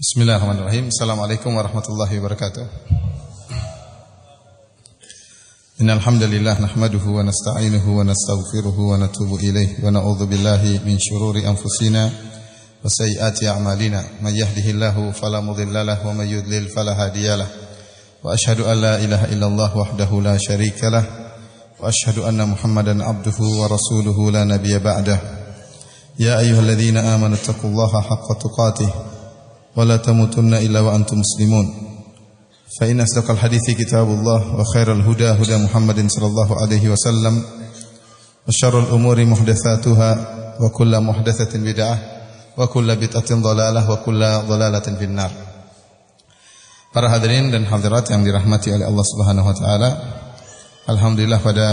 Bismillahirrahmanirrahim. Assalamualaikum warahmatullahi wabarakatuh. Innal hamdalillah nahmaduhu wa nasta'inuhu wa nastaghfiruhu wa natubu ilayhi wa na'udzu billahi min shururi anfusina wa sayyiati a'malina. May yahdihillahu fala mudilla lahu wa may yudlil fala hadiyalah. Wa asyhadu an la ilaha illallah wahdahu la syarika lah wa asyhadu anna Muhammadan abduhu wa rasuluhu la nabiyya ba'dah. Ya ayyuhalladzina amanu taqullaha haqqa tuqatih ولا تموتن إلا وأنتم مسلمون فإن أصدق الحديث كتاب الله وخير الهدى هدى محمد صلى الله عليه وسلم وشر الأمور محدثاتها وكل محدثة بدعة وكل بدعة ضلالة وكل ضلالة في النار. Para hadirin dan hadirat yang dirahmati oleh Allah Subhanahu wa taala, alhamdulillah pada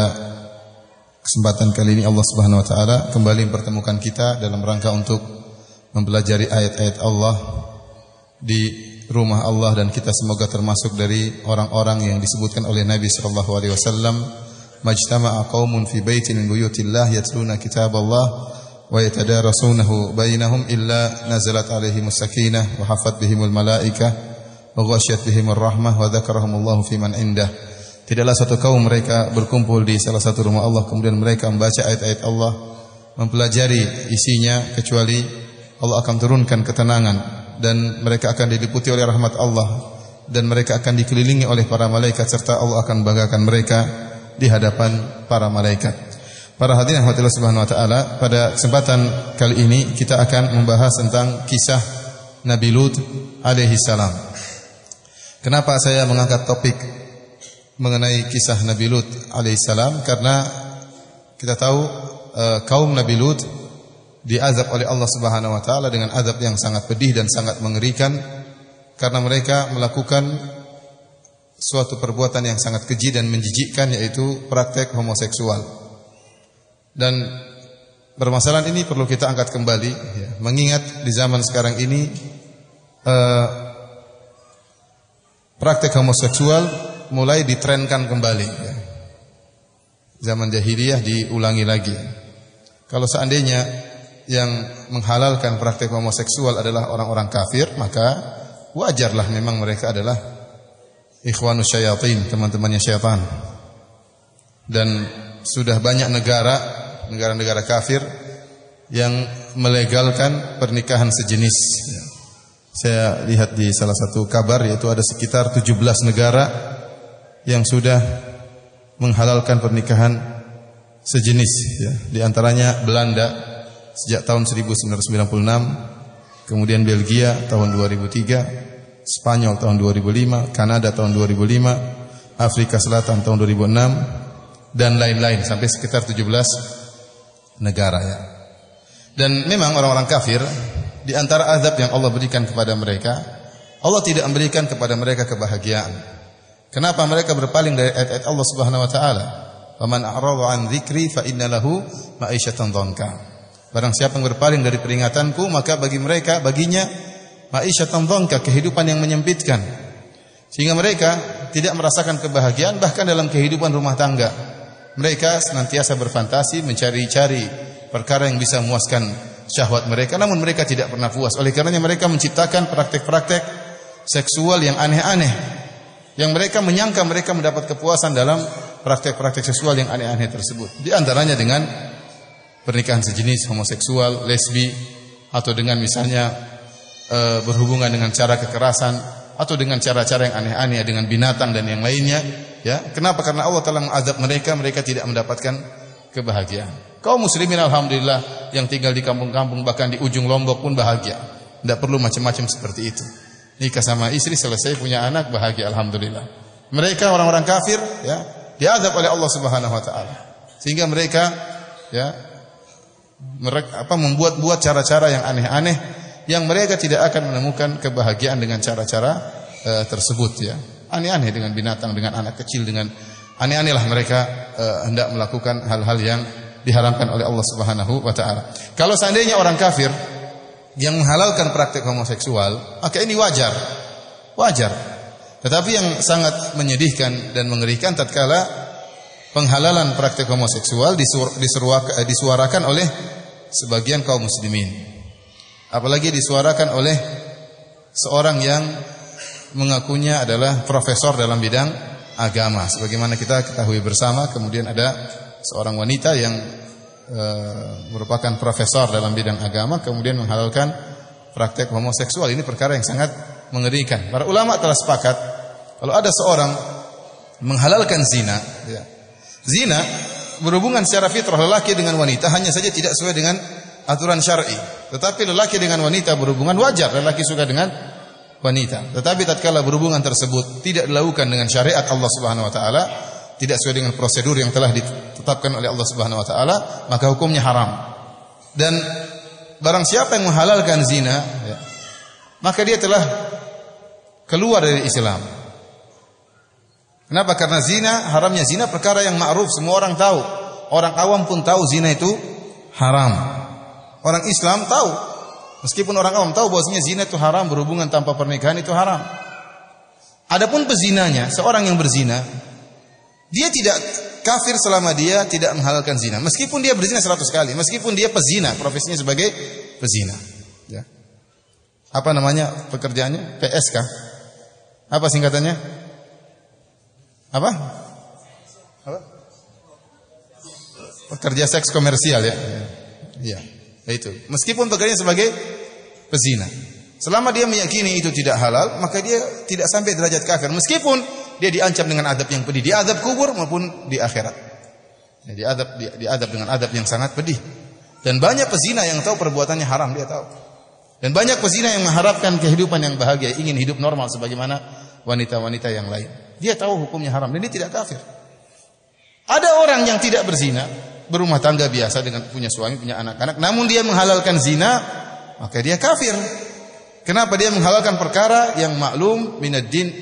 kesempatan kali ini Allah Subhanahu wa taala kembali mempertemukan kita dalam rangka untuk mempelajari ayat-ayat Allah di rumah Allah, dan kita semoga termasuk dari orang-orang yang disebutkan oleh Nabi sallallahu alaihi wasallam, majtama'a qaumun fi baitin min buyutillah yatluna kitaballah wa yatadarasunahu bainahum illa nazalat alaihimus sakinah wa hafat bihimul malaikah wa ghasyiyat bihimur rahmah wa dzakarahumullahu fi man indah. Tidaklah satu kaum mereka berkumpul di salah satu rumah Allah kemudian mereka membaca ayat-ayat Allah, mempelajari isinya, kecuali Allah akan turunkan ketenangan dan mereka akan diliputi oleh rahmat Allah, dan mereka akan dikelilingi oleh para malaikat, serta Allah akan banggakan mereka di hadapan para malaikat. Para hadirin Allah Subhanahu wa taala, pada kesempatan kali ini kita akan membahas tentang kisah Nabi Lut alaihi salam. Kenapa saya mengangkat topik mengenai kisah Nabi Lut alaihi salam? Karena kita tahu kaum Nabi Lut diazab oleh Allah Subhanahu wa taala dengan azab yang sangat pedih dan sangat mengerikan, karena mereka melakukan suatu perbuatan yang sangat keji dan menjijikkan, yaitu praktek homoseksual. Dan permasalahan ini perlu kita angkat kembali ya, mengingat di zaman sekarang ini praktek homoseksual mulai ditrenkan kembali ya. Zaman jahiliyah diulangi lagi. Kalau seandainya yang menghalalkan praktek homoseksual adalah orang-orang kafir, maka wajarlah memang mereka adalah ikhwanus syayatin, teman-temannya syaitan. Dan sudah banyak negara-negara kafir yang melegalkan pernikahan sejenis. Saya lihat di salah satu kabar, yaitu ada sekitar 17 negara yang sudah menghalalkan pernikahan sejenis ya. Di antaranya Belanda sejak tahun 1996, kemudian Belgia tahun 2003, Spanyol tahun 2005, Kanada tahun 2005, Afrika Selatan tahun 2006, dan lain-lain sampai sekitar 17 negara ya. Dan memang orang-orang kafir, di antara azab yang Allah berikan kepada mereka, Allah tidak memberikan kepada mereka kebahagiaan. Kenapa mereka berpaling dari ayat-ayat Allah Subhanahu wa taala? Faman a'rada an dzikri fa inna lahu ma'isyatan dhanka. Barang siapa yang berpaling dari peringatanku, maka baginya ma'isyatan dhanka, kehidupan yang menyempitkan. Sehingga mereka tidak merasakan kebahagiaan bahkan dalam kehidupan rumah tangga. Mereka senantiasa berfantasi mencari-cari perkara yang bisa memuaskan syahwat mereka, namun mereka tidak pernah puas. Oleh karenanya mereka menciptakan praktek-praktek seksual yang aneh-aneh, yang mereka menyangka mereka mendapat kepuasan dalam praktek-praktek seksual yang aneh-aneh tersebut. Di antaranya dengan pernikahan sejenis, homoseksual, lesbi, atau dengan misalnya berhubungan dengan cara kekerasan, atau dengan cara-cara yang aneh-aneh dengan binatang dan yang lainnya ya. Kenapa? Karena Allah telah mengazab mereka tidak mendapatkan kebahagiaan. Kaum muslimin alhamdulillah yang tinggal di kampung-kampung, bahkan di ujung Lombok pun bahagia. Tidak perlu macam-macam seperti itu. Nikah sama istri, selesai, punya anak, bahagia alhamdulillah. Mereka orang-orang kafir ya, diazab oleh Allah Subhanahu wa taala. Sehingga mereka ya membuat cara-cara yang aneh-aneh, yang mereka tidak akan menemukan kebahagiaan dengan cara-cara tersebut ya. Aneh-aneh dengan binatang, dengan anak kecil, dengan aneh-aneh lah mereka hendak melakukan hal-hal yang diharamkan oleh Allah Subhanahu wa taala. Kalau seandainya orang kafir yang menghalalkan praktek homoseksual, maka ini wajar. Tetapi yang sangat menyedihkan dan mengerikan tatkala penghalalan praktek homoseksual disuarakan oleh sebagian kaum muslimin. Apalagi disuarakan oleh seorang yang mengakunya adalah profesor dalam bidang agama. Sebagaimana kita ketahui bersama, kemudian ada seorang wanita yang merupakan profesor dalam bidang agama kemudian menghalalkan praktek homoseksual. Ini perkara yang sangat mengerikan. Para ulama telah sepakat kalau ada seorang menghalalkan zina, ya. Zina berhubungan secara fitrah lelaki dengan wanita, hanya saja tidak sesuai dengan aturan syar'i. Tetapi lelaki dengan wanita berhubungan wajar, lelaki suka dengan wanita. Tetapi tatkala berhubungan tersebut tidak dilakukan dengan syariat Allah Subhanahu wa taala, tidak sesuai dengan prosedur yang telah ditetapkan oleh Allah Subhanahu wa taala, maka hukumnya haram. Dan barang siapa yang menghalalkan zina, ya, maka dia telah keluar dari Islam. Kenapa? Karena zina, haramnya zina perkara yang ma'ruf, semua orang tahu. Orang awam pun tahu zina itu haram. Orang Islam tahu. Meskipun orang awam tahu bahwasanya zina itu haram, berhubungan tanpa pernikahan itu haram. Adapun pezinanya, seorang yang berzina, dia tidak kafir selama dia tidak menghalalkan zina. Meskipun dia berzina 100 kali, meskipun dia pezina, profesinya sebagai pezina. Ya. Apa namanya pekerjaannya? PSK. Apa singkatannya? Apa? Pekerja seks komersial ya. Ya, itu. Meskipun pekerjaannya sebagai pezina. Selama dia meyakini itu tidak halal, maka dia tidak sampai derajat kafir. Meskipun dia diancam dengan adab yang pedih, di adab kubur maupun di akhirat. Ya, diadab dengan adab yang sangat pedih. Dan banyak pezina yang tahu perbuatannya haram, dia tahu. Dan banyak pezina yang mengharapkan kehidupan yang bahagia, ingin hidup normal sebagaimana wanita-wanita yang lain. Dia tahu hukumnya haram dan dia tidak kafir. Ada orang yang tidak berzina, berumah tangga biasa dengan punya suami, punya anak-anak, namun dia menghalalkan zina, maka dia kafir. Kenapa? Dia menghalalkan perkara yang maklum minad din,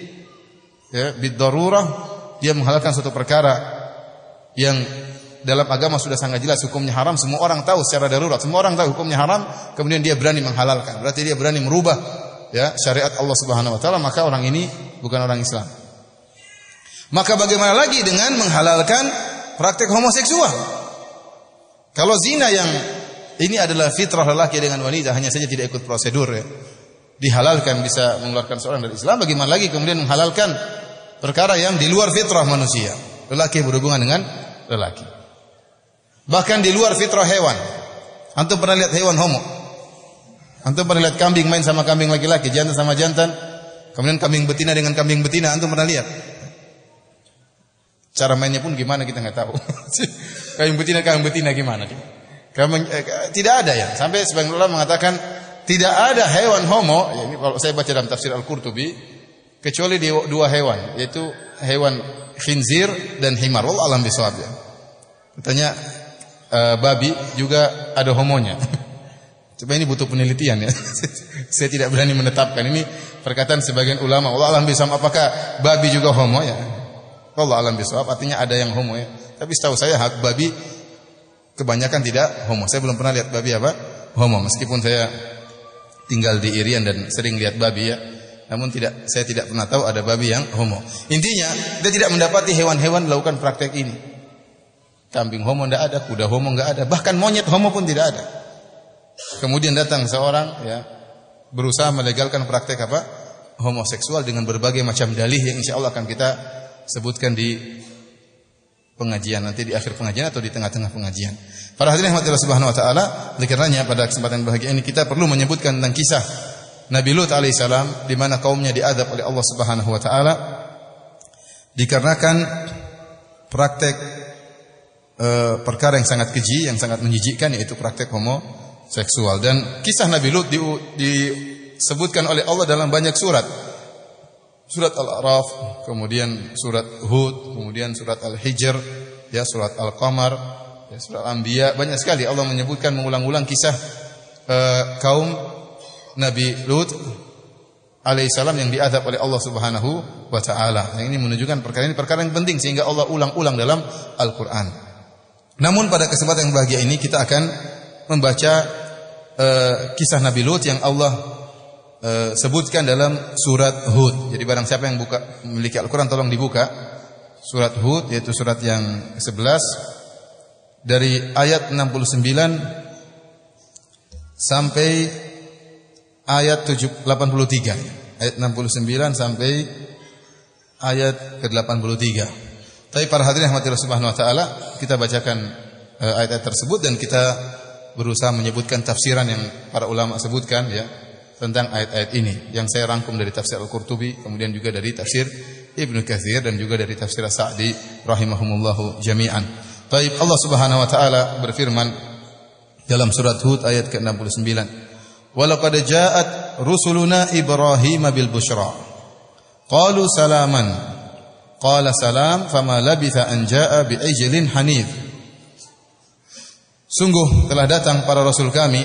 ya, bid-darurah. Dia menghalalkan suatu perkara yang dalam agama sudah sangat jelas hukumnya haram, semua orang tahu secara darurat, semua orang tahu hukumnya haram, kemudian dia berani menghalalkan. Berarti dia berani merubah, ya, syariat Allah Subhanahu wa taala, maka orang ini bukan orang Islam. Maka bagaimana lagi dengan menghalalkan praktek homoseksual? Kalau zina yang ini adalah fitrah lelaki dengan wanita, hanya saja tidak ikut prosedur, ya, dihalalkan bisa mengeluarkan seorang dari Islam, bagaimana lagi kemudian menghalalkan perkara yang di luar fitrah manusia, lelaki berhubungan dengan lelaki. Bahkan di luar fitrah hewan. Antum pernah lihat hewan homo? Antum pernah lihat kambing main sama kambing laki-laki, jantan sama jantan, kemudian kambing betina dengan kambing betina, antum pernah lihat? Cara mainnya pun gimana kita nggak tahu. Kambing betina gimana? Tidak ada ya. Sampai sebagian ulama mengatakan tidak ada hewan homo. Ya, ini kalau saya baca dalam tafsir Al-Qurtubi, kecuali dua hewan, yaitu hewan khinzir dan himar. Wallahu a'lam bishawab. Ya. Katanya babi juga ada homonya. Coba ini butuh penelitian ya. Saya tidak berani menetapkan. Ini perkataan sebagian ulama. Wallahu a'lam bishawab, apakah babi juga homo ya? Allah alam bisawab, artinya ada yang homo ya. Tapi setahu saya hak babi kebanyakan tidak homo. Saya belum pernah lihat babi apa? Homo. Meskipun saya tinggal di Irian dan sering lihat babi ya. Namun saya tidak pernah tahu ada babi yang homo. Intinya, kita tidak mendapati hewan-hewan melakukan praktek ini. Kambing homo tidak ada, kuda homo tidak ada, bahkan monyet homo pun tidak ada. Kemudian datang seorang ya berusaha melegalkan praktek apa? Homoseksual dengan berbagai macam dalih yang insya Allah akan kita sebutkan di pengajian nanti, di akhir pengajian atau di tengah-tengah pengajian. Para hadirin rahmatillah subhanahu wa taala, oleh karenanya pada kesempatan bahagia ini kita perlu menyebutkan tentang kisah Nabi Lut alaihissalam di mana kaumnya diadab oleh Allah Subhanahu wa taala dikarenakan praktek perkara yang sangat keji, yang sangat menjijikkan, yaitu praktek homoseksual. Dan kisah Nabi Lut disebutkan oleh Allah dalam banyak surat. Surat Al-A'raf, kemudian surat Hud, kemudian surat Al-Hijr, ya, surat Al-Qamar, ya, surat Al-Anbiya, banyak sekali Allah menyebutkan mengulang-ulang kisah kaum Nabi Lut alaihissalam yang diazab oleh Allah Subhanahu wa taala. Yang ini menunjukkan perkara ini perkara yang penting sehingga Allah ulang-ulang dalam Al-Qur'an. Namun pada kesempatan yang bahagia ini kita akan membaca kisah Nabi Lut yang Allah sebutkan dalam surat Hud. Jadi barang siapa yang memiliki Al-Quran tolong dibuka surat Hud, yaitu surat yang 11 dari ayat 69 sampai ayat 83, ayat 69 sampai ayat ke-83. Tapi para hadirin rahmatillah subhanahu wa taala, kita bacakan ayat-ayat tersebut dan kita berusaha menyebutkan tafsiran yang para ulama sebutkan ya tentang ayat-ayat ini yang saya rangkum dari tafsir Al-Qurtubi, kemudian juga dari tafsir Ibnu Katsir dan juga dari tafsir Sa'di rahimahumullahu jami'an. Baik, Allah Subhanahu wa taala berfirman dalam surat Hud ayat ke-69, "Wa laqad ja'at rusuluna Ibrahim bil busyra qalu salaman qala salam fama labitha an ja'a bi ijlin hanif." Sungguh telah datang para rasul kami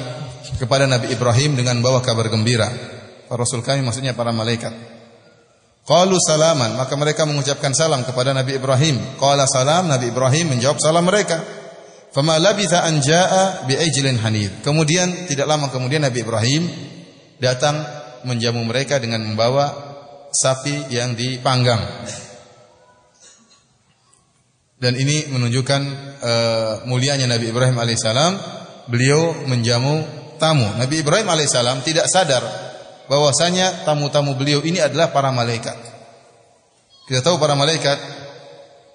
kepada Nabi Ibrahim dengan bawa kabar gembira. Para rasul kami maksudnya para malaikat. Qalu salaman, maka mereka mengucapkan salam kepada Nabi Ibrahim. Qala salam, Nabi Ibrahim menjawab salam mereka. Fama labitha an jaa'a bi ijlin hanif. Kemudian tidak lama kemudian Nabi Ibrahim datang menjamu mereka dengan membawa sapi yang dipanggang. Dan ini menunjukkan mulianya Nabi Ibrahim alaihissalam. Beliau menjamu tamu. Nabi Ibrahim alaihissalam tidak sadar bahwasanya tamu-tamu beliau ini adalah para malaikat. Kita tahu para malaikat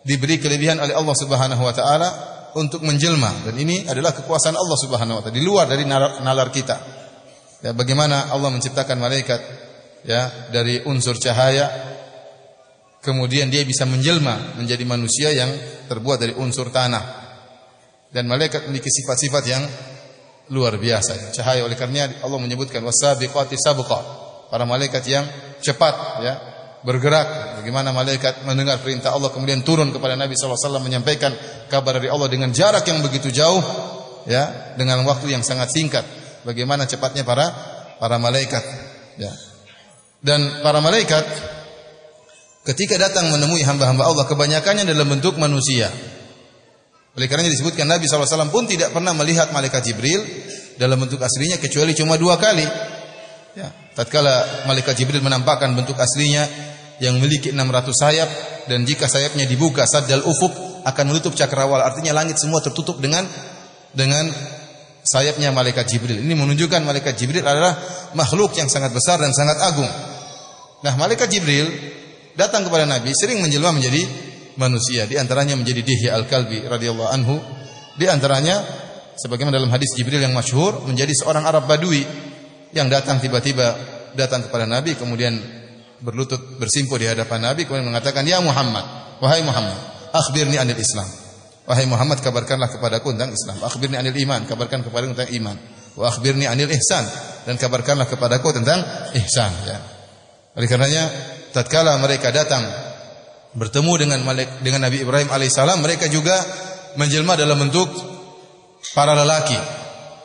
diberi kelebihan oleh Allah Subhanahu wa taala untuk menjelma, dan ini adalah kekuasaan Allah Subhanahu wa taala di luar dari nalar kita. Ya, bagaimana Allah menciptakan malaikat ya dari unsur cahaya, kemudian dia bisa menjelma menjadi manusia yang terbuat dari unsur tanah. Dan malaikat memiliki sifat-sifat yang luar biasa. Cahaya, oleh karenanya Allah menyebutkan wasabiqati sabqa. Para malaikat yang cepat ya, bergerak. Bagaimana malaikat mendengar perintah Allah kemudian turun kepada Nabi SAW menyampaikan kabar dari Allah dengan jarak yang begitu jauh ya, dengan waktu yang sangat singkat. Bagaimana cepatnya para malaikat ya. Dan para malaikat ketika datang menemui hamba-hamba Allah, kebanyakannya dalam bentuk manusia. Oleh karenanya disebutkan Nabi SAW pun tidak pernah melihat malaikat Jibril dalam bentuk aslinya kecuali cuma 2 kali. Ya, tatkala malaikat Jibril menampakkan bentuk aslinya yang memiliki 600 sayap, dan jika sayapnya dibuka saddal ufuk akan menutup cakrawala, artinya langit semua tertutup dengan sayapnya malaikat Jibril. Ini menunjukkan malaikat Jibril adalah makhluk yang sangat besar dan sangat agung. Nah, malaikat Jibril datang kepada Nabi sering menjelma menjadi manusia, di antaranya menjadi Dihya Al-Kalbi radhiyallahu anhu. Di antaranya sebagaimana dalam hadis Jibril yang masyhur, menjadi seorang Arab Badui yang datang tiba-tiba datang kepada Nabi, kemudian berlutut bersimpuh di hadapan Nabi, kemudian mengatakan, "Ya Muhammad, wahai Muhammad, akhbirni anil Islam." Wahai Muhammad, kabarkanlah kepadaku tentang Islam. Akhbirni anil iman, kabarkan kepadaku tentang iman. Wa akhbirni anil ihsan, dan kabarkanlah kepadaku tentang ihsan ya. Oleh karenanya tatkala mereka datang bertemu dengan Nabi Ibrahim alaihissalam, mereka juga menjelma dalam bentuk para lelaki.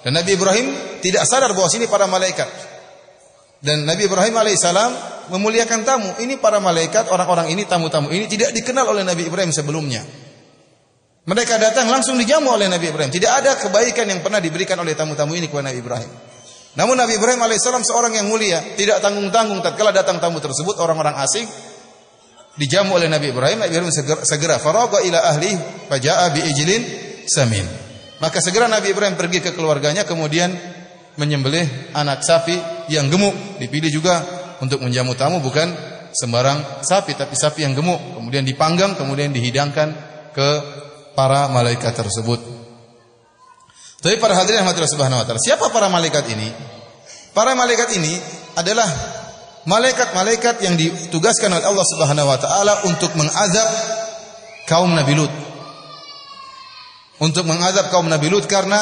Dan Nabi Ibrahim tidak sadar bahwa sini para malaikat. Dan Nabi Ibrahim alaihissalam memuliakan tamu. Ini para malaikat, orang-orang ini, tamu-tamu ini tidak dikenal oleh Nabi Ibrahim sebelumnya. Mereka datang langsung dijamu oleh Nabi Ibrahim. Tidak ada kebaikan yang pernah diberikan oleh tamu-tamu ini kepada Nabi Ibrahim. Namun Nabi Ibrahim alaihissalam seorang yang mulia, tidak tanggung-tanggung tatkala datang tamu tersebut, orang-orang asing, dijamu oleh Nabi Ibrahim. Nabi Ibrahim segera faraga ila ahli faja'a bi ijlin samin. Maka segera Nabi Ibrahim pergi ke keluarganya, kemudian menyembelih anak sapi yang gemuk. Dipilih juga untuk menjamu tamu bukan sembarang sapi, tapi sapi yang gemuk. Kemudian dipanggang, kemudian dihidangkan ke para malaikat tersebut. Tapi para hadirin rahmatillah subhanahu wa ta'ala, siapa para malaikat ini? Para malaikat ini adalah malaikat-malaikat yang ditugaskan oleh Allah Subhanahu wa taala untuk mengazab kaum Nabi Lut. Untuk mengazab kaum Nabi Lut karena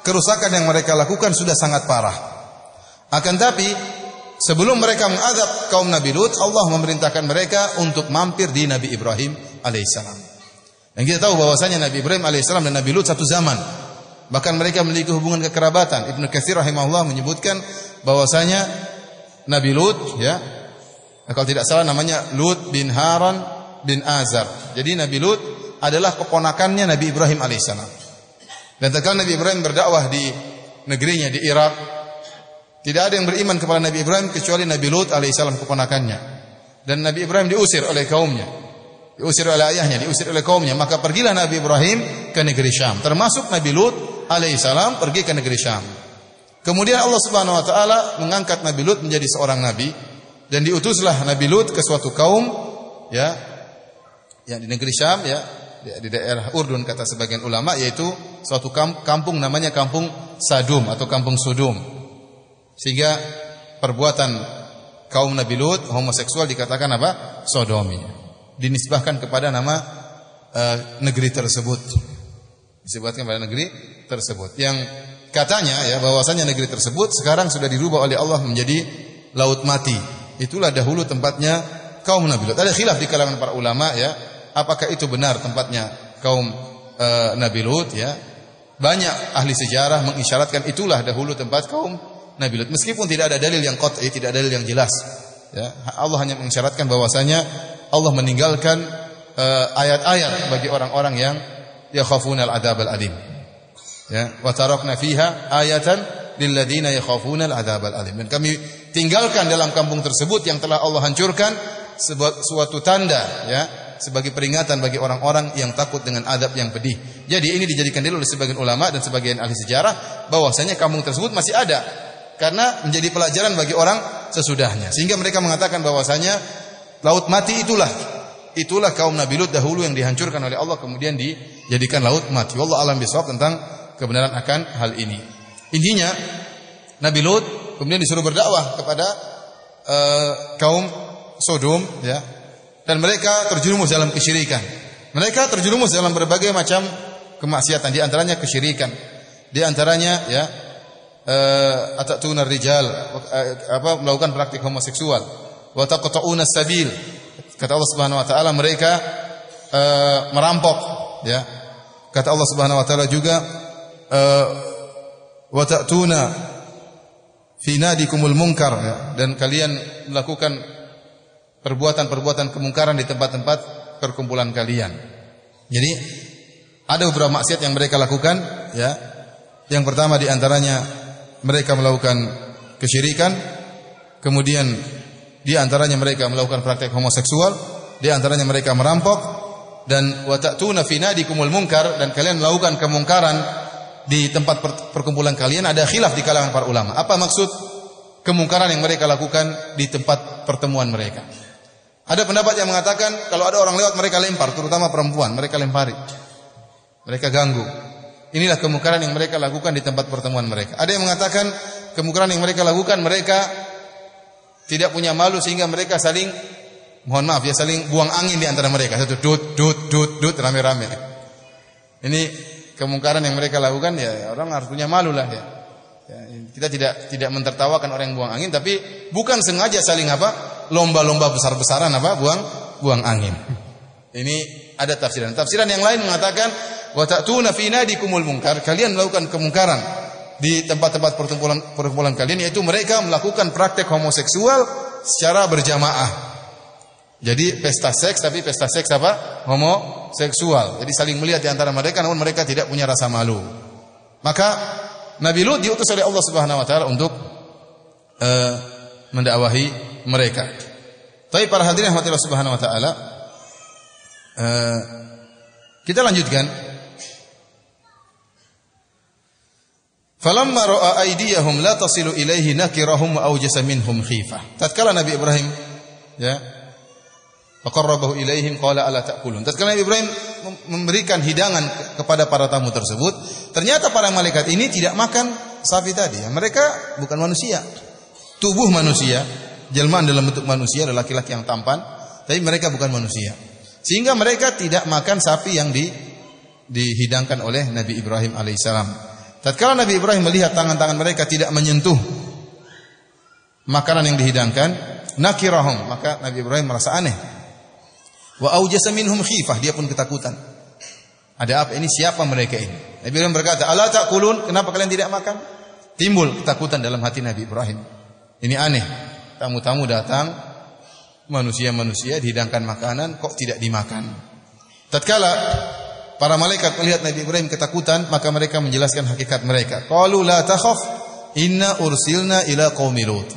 kerusakan yang mereka lakukan sudah sangat parah. Akan tapi sebelum mereka mengazab kaum Nabi Lut, Allah memerintahkan mereka untuk mampir di Nabi Ibrahim alaihissalam. Dan kita tahu bahwasanya Nabi Ibrahim alaihissalam dan Nabi Lut satu zaman. Bahkan mereka memiliki hubungan kekerabatan. Ibnu Katsir rahimahullah menyebutkan bahwasanya Nabi Lut ya, kalau tidak salah namanya Lut bin Haran bin Azar. Jadi Nabi Lut adalah keponakannya Nabi Ibrahim alaihissalam. Dan tatkala Nabi Ibrahim berdakwah di negerinya di Irak, tidak ada yang beriman kepada Nabi Ibrahim kecuali Nabi Lut alaihissalam keponakannya. Dan Nabi Ibrahim diusir oleh kaumnya, diusir oleh ayahnya, diusir oleh kaumnya. Maka pergilah Nabi Ibrahim ke negeri Syam. Termasuk Nabi Lut alaihissalam pergi ke negeri Syam. Kemudian Allah Subhanahu wa taala mengangkat Nabi Lut menjadi seorang nabi dan diutuslah Nabi Lut ke suatu kaum ya yang di negeri Syam ya, di daerah Urdun kata sebagian ulama, yaitu suatu kampung namanya kampung Sadum atau kampung Sodom. Sehingga perbuatan kaum Nabi Lut homoseksual dikatakan apa? Sodomi. Dinisbahkan kepada nama negeri tersebut. Disebutkan pada negeri tersebut. Yang katanya ya bahwasanya negeri tersebut sekarang sudah dirubah oleh Allah menjadi laut mati. Itulah dahulu tempatnya kaum Nabi Lut. Ada khilaf di kalangan para ulama ya, apakah itu benar tempatnya kaum Nabi Lut ya. Banyak ahli sejarah mengisyaratkan itulah dahulu tempat kaum Nabi Lut. Meskipun tidak ada dalil yang qat'i, tidak ada dalil yang jelas. Ya, Allah hanya mengisyaratkan bahwasanya Allah meninggalkan ayat-ayat bagi orang-orang yang yakhafunal adzabal alim. Ya, wa tarakna fiha ayatan lil ladzina yakhafunal adzabal alim. Dan kami tinggalkan dalam kampung tersebut yang telah Allah hancurkan suatu tanda ya, sebagai peringatan bagi orang-orang yang takut dengan azab yang pedih. Jadi ini dijadikan dalil oleh sebagian ulama dan sebagian ahli sejarah bahwasanya kampung tersebut masih ada karena menjadi pelajaran bagi orang sesudahnya. Sehingga mereka mengatakan bahwasanya laut mati itulah kaum Nabi Lut dahulu yang dihancurkan oleh Allah kemudian dijadikan laut mati. Wallahu a'lam bishawab tentang kebenaran akan hal ini. Intinya Nabi Lut kemudian disuruh berdakwah kepada kaum Sodom ya. Dan mereka terjerumus dalam kesyirikan. Mereka terjerumus dalam berbagai macam kemaksiatan, di antaranya kesyirikan. Di antaranya ya atatuna rijal melakukan praktik homoseksual. Wa taqta'una sabil. Kata Allah Subhanahu wa taala mereka merampok ya. Kata Allah Subhanahu wa taala juga wa ta'tuna fi nadikumul munkar ya. Dan kalian melakukan perbuatan-perbuatan kemungkaran di tempat-tempat perkumpulan kalian. Jadi ada beberapa maksiat yang mereka lakukan ya. Yang pertama di antaranya mereka melakukan kesyirikan, kemudian di antaranya mereka melakukan praktek homoseksual, di antaranya mereka merampok, dan wa ta'tuna fi nadikumul munkar, dan kalian melakukan kemungkaran di tempat perkumpulan kalian. Ada khilaf di kalangan para ulama. Apa maksud kemungkaran yang mereka lakukan di tempat pertemuan mereka? Ada pendapat yang mengatakan kalau ada orang lewat mereka lempar, terutama perempuan, mereka lempari. Mereka ganggu. Inilah kemungkaran yang mereka lakukan di tempat pertemuan mereka. Ada yang mengatakan kemungkaran yang mereka lakukan, mereka tidak punya malu sehingga mereka saling, mohon maaf ya, saling buang angin di antara mereka. Satu dut rame-rame. Ini kemungkaran yang mereka lakukan ya, orang harus punya malu lah ya. Ya, kita tidak mentertawakan orang yang buang angin, tapi bukan sengaja saling apa? Lomba-lomba besar-besaran apa? Buang angin. Ini ada tafsiran. Tafsiran yang lain mengatakan wa ta'tuna fi nadikumul munkar, kalian melakukan kemungkaran di tempat-tempat perkumpulan kalian, yaitu mereka melakukan praktek homoseksual secara berjamaah. Jadi pesta seks, tapi pesta seks apa? Homoseksual. Jadi saling melihat di antara mereka namun mereka tidak punya rasa malu. Maka Nabi Lut diutus oleh Allah Subhanahu wa taala untuk mendakwahi mereka. Tapi para hadirin rahmatillah Subhanahu wa taala, kita lanjutkan. Falamma ra'a aydiyahum la tasilu ilaihi nakirahum wa awjasa minhum khifah. Tatkala Nabi Ibrahim ya faqarrabahu ilaihim qala ala ta'kulun. Tatkala Nabi Ibrahim memberikan hidangan kepada para tamu tersebut, ternyata para malaikat ini tidak makan sapi tadi. Mereka bukan manusia. Tubuh manusia, jelmaan dalam bentuk manusia, ada laki-laki yang tampan, tapi mereka bukan manusia. Sehingga mereka tidak makan sapi yang dihidangkan oleh Nabi Ibrahim alaihissalam. Tatkala Nabi Ibrahim melihat tangan-tangan mereka tidak menyentuh makanan yang dihidangkan, nakirahum, maka Nabi Ibrahim merasa aneh. Wa aujasa minhum khifah, dia pun ketakutan. Ada apa ini? Siapa mereka ini? Nabi Ibrahim berkata, "Ala ta'kulun? Kenapa kalian tidak makan?" Timbul ketakutan dalam hati Nabi Ibrahim. Ini aneh. Tamu-tamu datang, manusia-manusia dihidangkan makanan, kok tidak dimakan? Tatkala para malaikat melihat Nabi Ibrahim ketakutan, maka mereka menjelaskan hakikat mereka. Qalu la takhaf, inna ursilna ila qaumi Lut.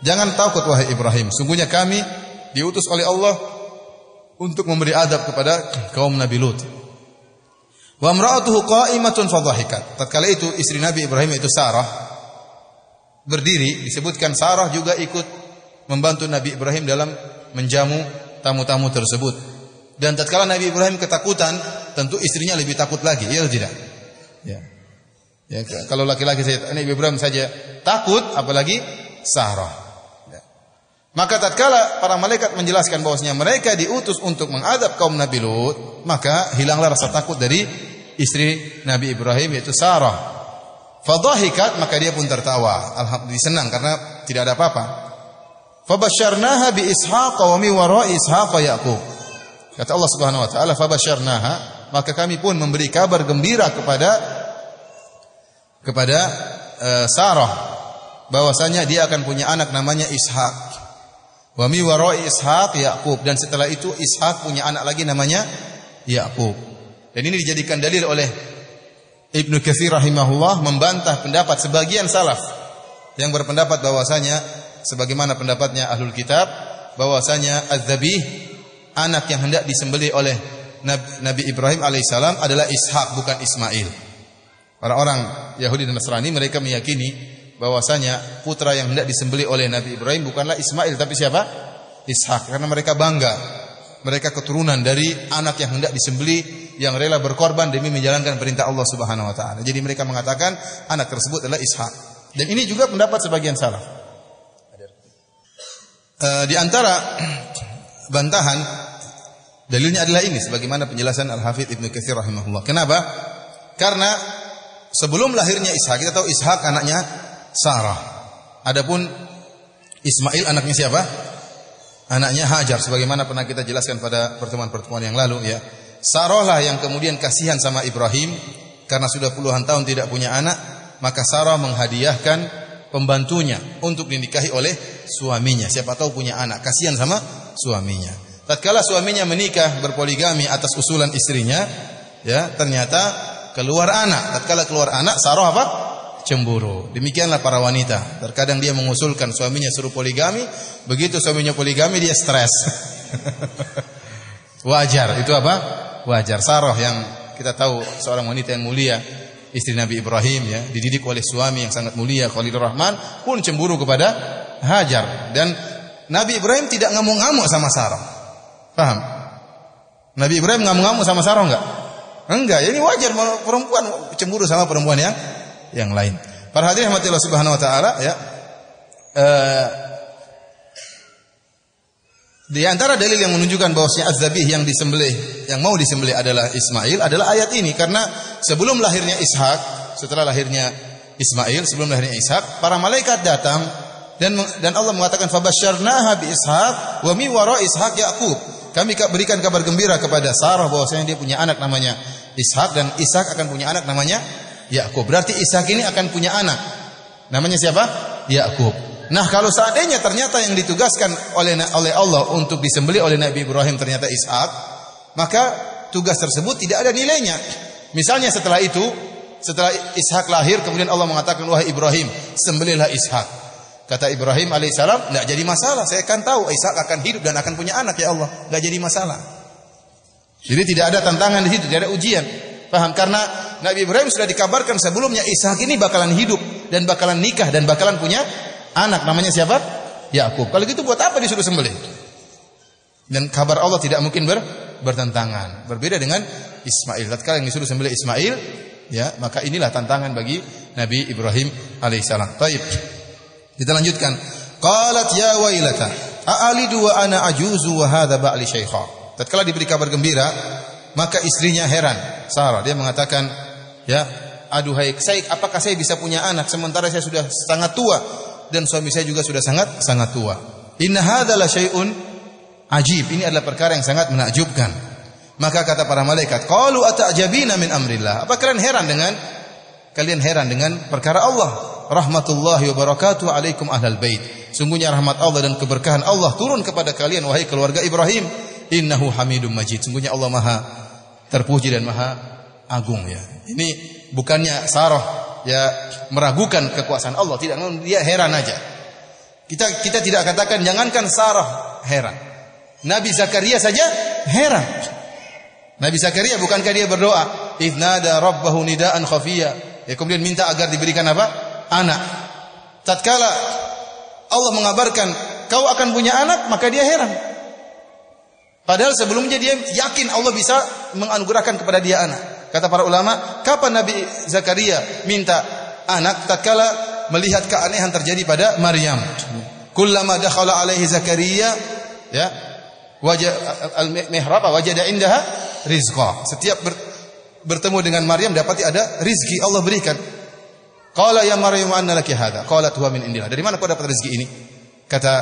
Jangan takut wahai Ibrahim, sungguhnya kami diutus oleh Allah untuk memberi adab kepada kaum Nabi Lut. Wa imra'atuhu qa'imatun fadhahikat. Tatkala itu istri Nabi Ibrahim itu Sarah berdiri, disebutkan Sarah juga ikut membantu Nabi Ibrahim dalam menjamu tamu-tamu tersebut. Dan tatkala Nabi Ibrahim ketakutan, tentu istrinya lebih takut lagi, iya atau tidak? Ya. Ya, kalau laki-laki saya, Nabi Ibrahim saja takut, apalagi Sarah. Ya. Maka tatkala para malaikat menjelaskan bahwasanya mereka diutus untuk mengadab kaum Nabi Lut, maka hilanglah rasa takut dari istri Nabi Ibrahim, yaitu Sarah. Fadhahikat, maka dia pun tertawa. Alhamdulillah, senang karena tidak ada apa-apa. Fabasyarnaha bi Ishaq wa min wara'i Ishaq Yaqub. Kata Allah Subhanahu wa taala, fabasyarnaha, maka kami pun memberi kabar gembira kepada Sarah bahwasanya dia akan punya anak namanya Ishaq. Wa min wara'i Ishaq Yaqub, dan setelah itu Ishaq punya anak lagi namanya Yaqub. Dan ini dijadikan dalil oleh Ibnu Katsir rahimahullah membantah pendapat sebagian salaf yang berpendapat bahwasanya sebagaimana pendapatnya Ahlul Kitab bahwasanya az-zabih, anak yang hendak disembelih oleh Nabi Ibrahim alaihissalam adalah Ishak, bukan Ismail. Orang-orang Yahudi dan Nasrani mereka meyakini bahwasanya putra yang hendak disembelih oleh Nabi Ibrahim bukanlah Ismail tapi siapa? Ishak, karena mereka bangga mereka keturunan dari anak yang hendak disembelih, yang rela berkorban demi menjalankan perintah Allah Subhanahu wa taala. Jadi mereka mengatakan anak tersebut adalah Ishak. Dan ini juga pendapat sebagian salaf. Di antara bantahan dalilnya adalah ini, sebagaimana penjelasan Al-Hafidz Ibnu Katsir rahimahullah. Kenapa? Karena sebelum lahirnya Ishak, kita tahu Ishak anaknya Sarah. Adapun Ismail anaknya siapa? Anaknya Hajar, sebagaimana pernah kita jelaskan pada pertemuan-pertemuan yang lalu, ya. Sarah lah yang kemudian kasihan sama Ibrahim karena sudah puluhan tahun tidak punya anak, maka Sarah menghadiahkan pembantunya untuk dinikahi oleh suaminya. Siapa tahu punya anak, kasihan sama suaminya. Tatkala suaminya menikah berpoligami atas usulan istrinya, ya, ternyata keluar anak. Tatkala keluar anak, Sarah apa? Cemburu. Demikianlah para wanita. Terkadang dia mengusulkan suaminya suruh poligami, begitu suaminya poligami dia stres. Wajar, itu apa? Wajar. Sarah yang kita tahu seorang wanita yang mulia, istri Nabi Ibrahim, ya, dididik oleh suami yang sangat mulia Khalilur Rahman, pun cemburu kepada Hajar. Dan Nabi Ibrahim tidak ngamuk-ngamuk sama Sarah. Paham? Nabi Ibrahim ngamuk-ngamuk sama Sarah enggak? Enggak, ini wajar perempuan cemburu sama perempuan yang lain. Para hadirin rahmatillah subhanahu wa taala, ya. Di antara dalil yang menunjukkan bahwasanya az-zabih yang disembelih, yang mau disembelih adalah Ismail adalah ayat ini, karena sebelum lahirnya Ishak, setelah lahirnya Ismail, sebelum lahirnya Ishak, para malaikat datang dan Allah mengatakan fabasyarnaha bi Ishaq wa min wara Ishaq Yaqub. Kami berikan kabar gembira kepada Sarah bahwasanya dia punya anak namanya Ishak dan Ishak akan punya anak namanya Yaqub. Berarti Ishak ini akan punya anak. Namanya siapa? Yaqub. Nah, kalau seandainya ternyata yang ditugaskan oleh Allah untuk disembelih oleh Nabi Ibrahim ternyata Ishak, maka tugas tersebut tidak ada nilainya. Misalnya setelah Ishak lahir, kemudian Allah mengatakan, wahai Ibrahim, sembelihlah Ishak. Kata Ibrahim alaihissalam, tidak jadi masalah, saya akan tahu Ishak akan hidup dan akan punya anak, ya Allah, tidak jadi masalah. Jadi tidak ada tantangan di situ, tidak ada ujian. Paham? Karena Nabi Ibrahim sudah dikabarkan sebelumnya Ishak ini bakalan hidup dan bakalan nikah dan bakalan punya anak, namanya siapa? Yaqub. Kalau gitu buat apa disuruh sembelih? Dan kabar Allah tidak mungkin bertentangan. Berbeda dengan Ismail. Tatkala yang disuruh sembelih Ismail, ya, maka inilah tantangan bagi Nabi Ibrahim alaihissalam. Baik. Kita lanjutkan. Qalat ya wailata a'alidu wa ana ajuzu wa hadha ba'li syaikha. Tatkala diberi kabar gembira, maka istrinya heran, Sarah. Dia mengatakan, ya, aduhai, apakah saya bisa punya anak sementara saya sudah sangat tua dan suami saya juga sudah sangat tua. Inna hadza la syai'un ajib. Ini adalah perkara yang sangat menakjubkan. Maka kata para malaikat, qalu ata'jabina min amrillah. Apa kalian heran dengan perkara Allah? Rahmatullahi wa barakatuh alaikum ahlal bait. Sungguhnya rahmat Allah dan keberkahan Allah turun kepada kalian wahai keluarga Ibrahim. Innahu Hamidum Majid. Sungguhnya Allah Maha terpuji dan Maha agung, ya. Ini bukannya Sarah ya meragukan kekuasaan Allah, tidak, dia heran aja. Kita tidak katakan jangankan Sarah heran. Nabi Zakaria saja heran. Nabi Zakaria bukankah dia berdoa, idznada rabbahu nidaan khafiyya, ya, kemudian minta agar diberikan apa? Anak. tatkala Allah mengabarkan kau akan punya anak, maka dia heran. Padahal sebelumnya dia yakin Allah bisa menganugerahkan kepada dia anak. Kata para ulama, kapan Nabi Zakaria minta anak? Tatkala melihat keanehan terjadi pada Maryam. Kullama dakhala alaihi Zakaria, ya, al-mihrab wajada indaha rizqa. Setiap bertemu dengan Maryam dapati ada rizki Allah berikan. Qala ya Maryam anna laki hadha? Qalat huwa min indillah. Dari mana kau dapat rezeki ini? Kata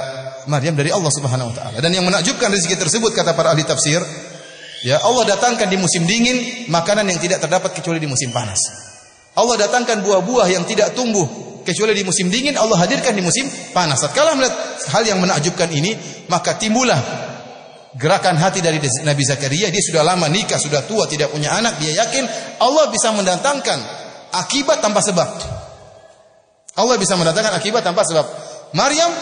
Maryam, dari Allah Subhanahu wa taala. Dan yang menakjubkan rezeki tersebut kata para ahli tafsir, ya, Allah datangkan di musim dingin makanan yang tidak terdapat kecuali di musim panas. Allah datangkan buah-buah yang tidak tumbuh kecuali di musim dingin, Allah hadirkan di musim panas. Tatkala melihat hal yang menakjubkan ini, maka timbullah gerakan hati dari Nabi Zakaria. Dia sudah lama nikah, sudah tua, tidak punya anak. Dia yakin Allah bisa mendatangkan akibat tanpa sebab. Allah bisa mendatangkan akibat tanpa sebab. Maryam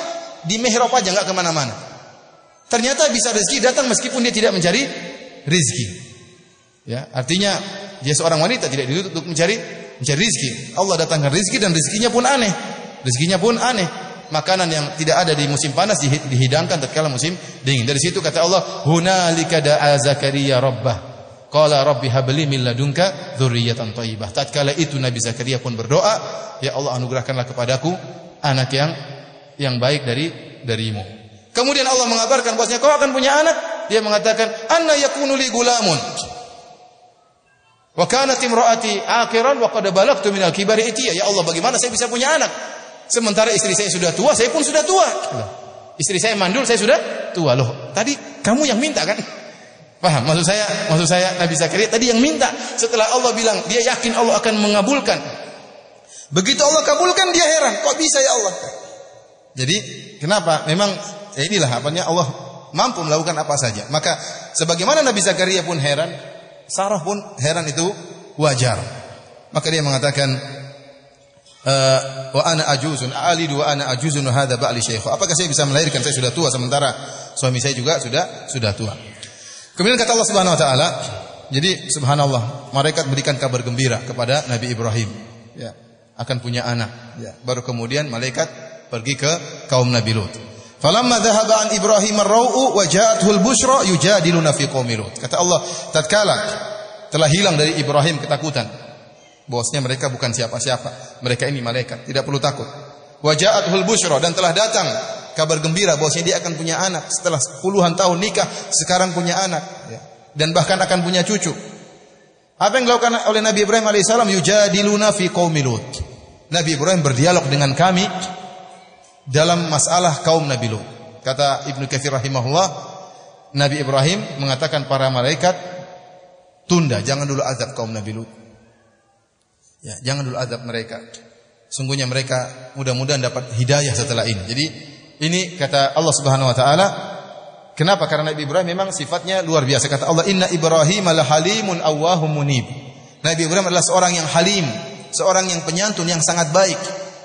di mihrab aja enggak kemana-mana. Ternyata bisa rezeki datang meskipun dia tidak mencari rezeki. Ya, artinya dia seorang wanita tidak dituntut untuk mencari rezeki. Allah datangkan rezeki dan rezekinya pun aneh. Rezekinya pun aneh. Makanan yang tidak ada di musim panas dihidangkan tatkala musim dingin. Dari situ kata Allah, hunalika da'a Zakaria rabbah. Qala rabbi habli min ladunka dzurriyyatan thayyibah. Tatkala itu Nabi Zakaria pun berdoa, ya Allah anugerahkanlah kepadaku anak yang baik darimu. Kemudian Allah mengabarkan bahwasanya kau akan punya anak. Dia mengatakan, anna yakunu li gulamun wa kanat imraati aqiran wa qad balagtu minal kibari itiya. Ya Allah, bagaimana saya bisa punya anak sementara istri saya sudah tua, saya pun sudah tua. Istri saya mandul, saya sudah tua. Loh, tadi kamu yang minta kan? Paham? Maksud saya Nabi Zakaria tadi yang minta. Setelah Allah bilang dia yakin Allah akan mengabulkan. Begitu Allah kabulkan dia heran, kok bisa ya Allah? Jadi kenapa? Memang ya inilah apanya, Allah mampu melakukan apa saja. Maka sebagaimana Nabi Zakaria pun heran, Sarah pun heran, itu wajar. Maka dia mengatakan, wa ana ajuzun alidu wa ana ajuzun hadza ba'li syaikh. Apakah saya bisa melahirkan? Saya sudah tua sementara suami saya juga sudah tua. Kemudian kata Allah Subhanahu wa taala, jadi subhanallah, malaikat berikan kabar gembira kepada Nabi Ibrahim, ya, akan punya anak, ya. Baru kemudian malaikat pergi ke kaum Nabi Lut. Falamma dhahaba an Ibrahim ar-ra'u wa ja'atuhu al-busyra yujadiluna fi qaumi Lut. Kata Allah, tatkala telah hilang dari Ibrahim ketakutan, bahwasanya mereka bukan siapa-siapa, mereka ini malaikat, tidak perlu takut. Wa ja'atuhu al-busyra, dan telah datang kabar gembira bahwasanya dia akan punya anak setelah puluhan tahun nikah, sekarang punya anak, ya. Dan bahkan akan punya cucu. Apa yang dilakukan oleh Nabi Ibrahim alaihissalam? Yujadiluna fi qaumi Lut. Nabi Ibrahim berdialog dengan kami dalam masalah kaum Nabi Lut. Kata Ibnu Katsir rahimahullah, Nabi Ibrahim mengatakan para malaikat, tunda, jangan dulu azab kaum Nabi Lut. Ya, jangan dulu azab mereka. Sungguhnya mereka mudah-mudahan dapat hidayah setelah ini. Jadi ini kata Allah Subhanahu wa taala. Kenapa? Karena Nabi Ibrahim memang sifatnya luar biasa. Kata Allah, inna Ibrahim la halimun awwahum munib. Nabi Ibrahim adalah seorang yang halim, seorang yang penyantun, yang sangat baik.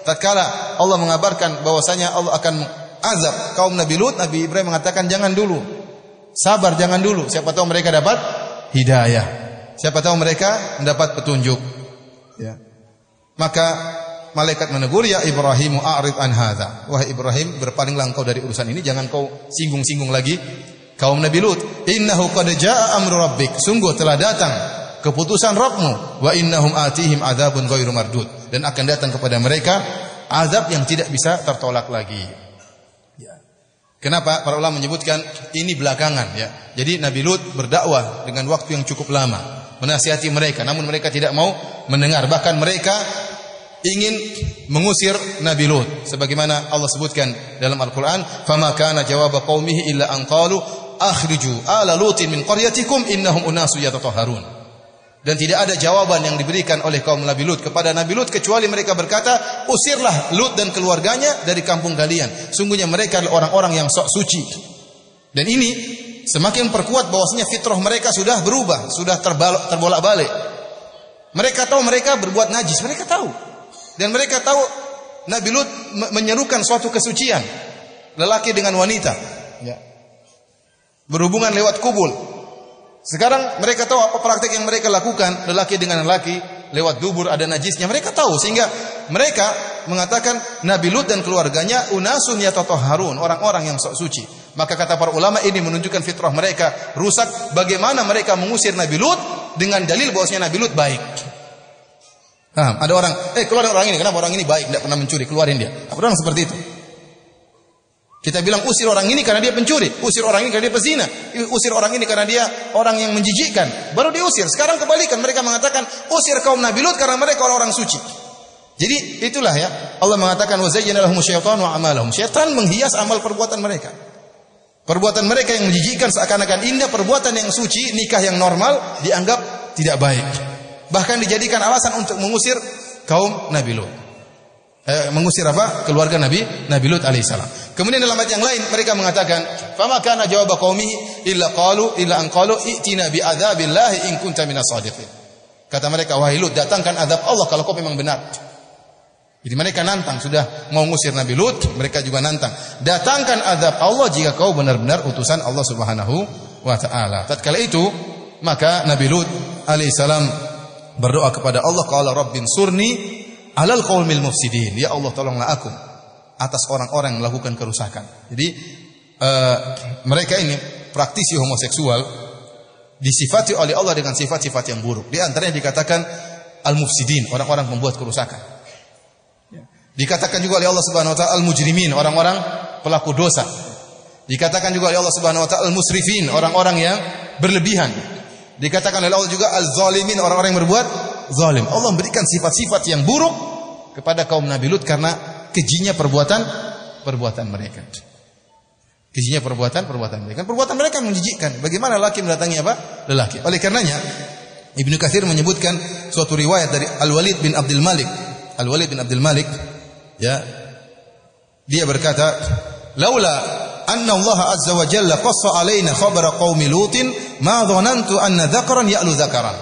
Tatkala Allah mengabarkan bahwasanya Allah akan azab kaum Nabi Lut, Nabi Ibrahim mengatakan jangan dulu. Sabar, jangan dulu. Siapa tahu mereka dapat hidayah. Siapa tahu mereka mendapat petunjuk. Ya. Maka malaikat menegur, ya Ibrahimu a'rid an hadza. Wahai Ibrahim, berpalinglah engkau dari urusan ini, jangan kau singgung-singgung lagi kaum Nabi Lut. Innahu qad jaa'a amru rabbik. Sungguh telah datang keputusan Rabbmu. Wa innahum atihim adzabun ghairu mardud. Dan akan datang kepada mereka azab yang tidak bisa tertolak lagi. Ya. Kenapa? Para ulama menyebutkan ini belakangan, ya. Jadi Nabi Lut berdakwah dengan waktu yang cukup lama, menasihati mereka, namun mereka tidak mau mendengar. Bahkan mereka ingin mengusir Nabi Lut, sebagaimana Allah sebutkan dalam Al-Qur'an, "Fama kana jawaba qaumihi illa an qalu akhriju ala lutin min qaryatikum innahum unasu yatatahharun." Dan tidak ada jawaban yang diberikan oleh kaum Nabi Lut kepada Nabi Lut kecuali mereka berkata, "Usirlah Lut dan keluarganya dari kampung kalian. Sungguhnya mereka adalah orang-orang yang sok suci." Dan ini semakin perkuat bahwasanya fitrah mereka sudah berubah, sudah terbolak-balik. Mereka tahu mereka berbuat najis, mereka tahu. Dan mereka tahu Nabi Lut menyerukan suatu kesucian, lelaki dengan wanita, ya, berhubungan lewat kubul. Sekarang mereka tahu apa praktek yang mereka lakukan, lelaki dengan lelaki, lewat dubur ada najisnya. Mereka tahu, sehingga mereka mengatakan Nabi Lut dan keluarganya unasun yatatahharun, orang-orang yang sok suci. Maka kata para ulama, ini menunjukkan fitrah mereka rusak. Bagaimana mereka mengusir Nabi Lut dengan dalil bahwasanya Nabi Lut baik. Ada orang, keluar orang ini, kenapa orang ini baik, tidak pernah mencuri, keluarin dia. Apa orang seperti itu? Kita bilang usir orang ini karena dia pencuri, usir orang ini karena dia pezina, usir orang ini karena dia orang yang menjijikkan, baru diusir. Sekarang kebalikan, mereka mengatakan usir kaum Nabi Lut karena mereka orang-orang suci. Jadi itulah ya, Allah mengatakan wa zayyana lahum syaitanu a'malahum. Syaitan menghias amal perbuatan mereka. Perbuatan mereka yang menjijikkan seakan-akan indah, perbuatan yang suci, nikah yang normal dianggap tidak baik. Bahkan dijadikan alasan untuk mengusir kaum Nabi Lut. Mengusir apa? Keluarga Nabi Lut alaihissalam. Kemudian dalam ayat yang lain mereka mengatakan, "Fama kana jawab qaumihi illa an qalu i'tina bi adzabillahi in kunta minas shadiqin." Kata mereka, "Wahai Lut, datangkan azab Allah kalau kau memang benar." Jadi mereka nantang, sudah mau mengusir Nabi Lut, mereka juga nantang, "Datangkan azab Allah jika kau benar-benar utusan Allah Subhanahu wa taala." Tatkala itu, maka Nabi Lut alaihissalam berdoa kepada Allah, "Qala rabbin surni alal qaumil mufsidin." Ya Allah, tolonglah aku atas orang-orang yang melakukan kerusakan. Jadi mereka ini praktisi homoseksual disifati oleh Allah dengan sifat-sifat yang buruk. Di antaranya dikatakan al-mufsidin, orang-orang membuat kerusakan. Dikatakan juga oleh Allah Subhanahu wa taala al-mujrimin, orang-orang pelaku dosa. Dikatakan juga oleh Allah Subhanahu wa taala al-musrifin, orang-orang yang berlebihan. Dikatakan oleh Allah juga al-zalimin, orang-orang yang berbuat zalim. Allah memberikan sifat-sifat yang buruk kepada kaum Nabi Lut karena kejinya perbuatan mereka. Kejinya perbuatan mereka. Perbuatan mereka menjijikkan. Bagaimana lelaki mendatangi apa? Lelaki. Oleh karenanya Ibnu Katsir menyebutkan suatu riwayat dari Al-Walid bin Abdul Malik. Al-Walid bin Abdul Malik, ya, dia berkata, "Laula anna Allah azza wa jalla qassa alaina khabara qaumi Lutin ma dhanantu anna dzakaran ya'lu dzakaran."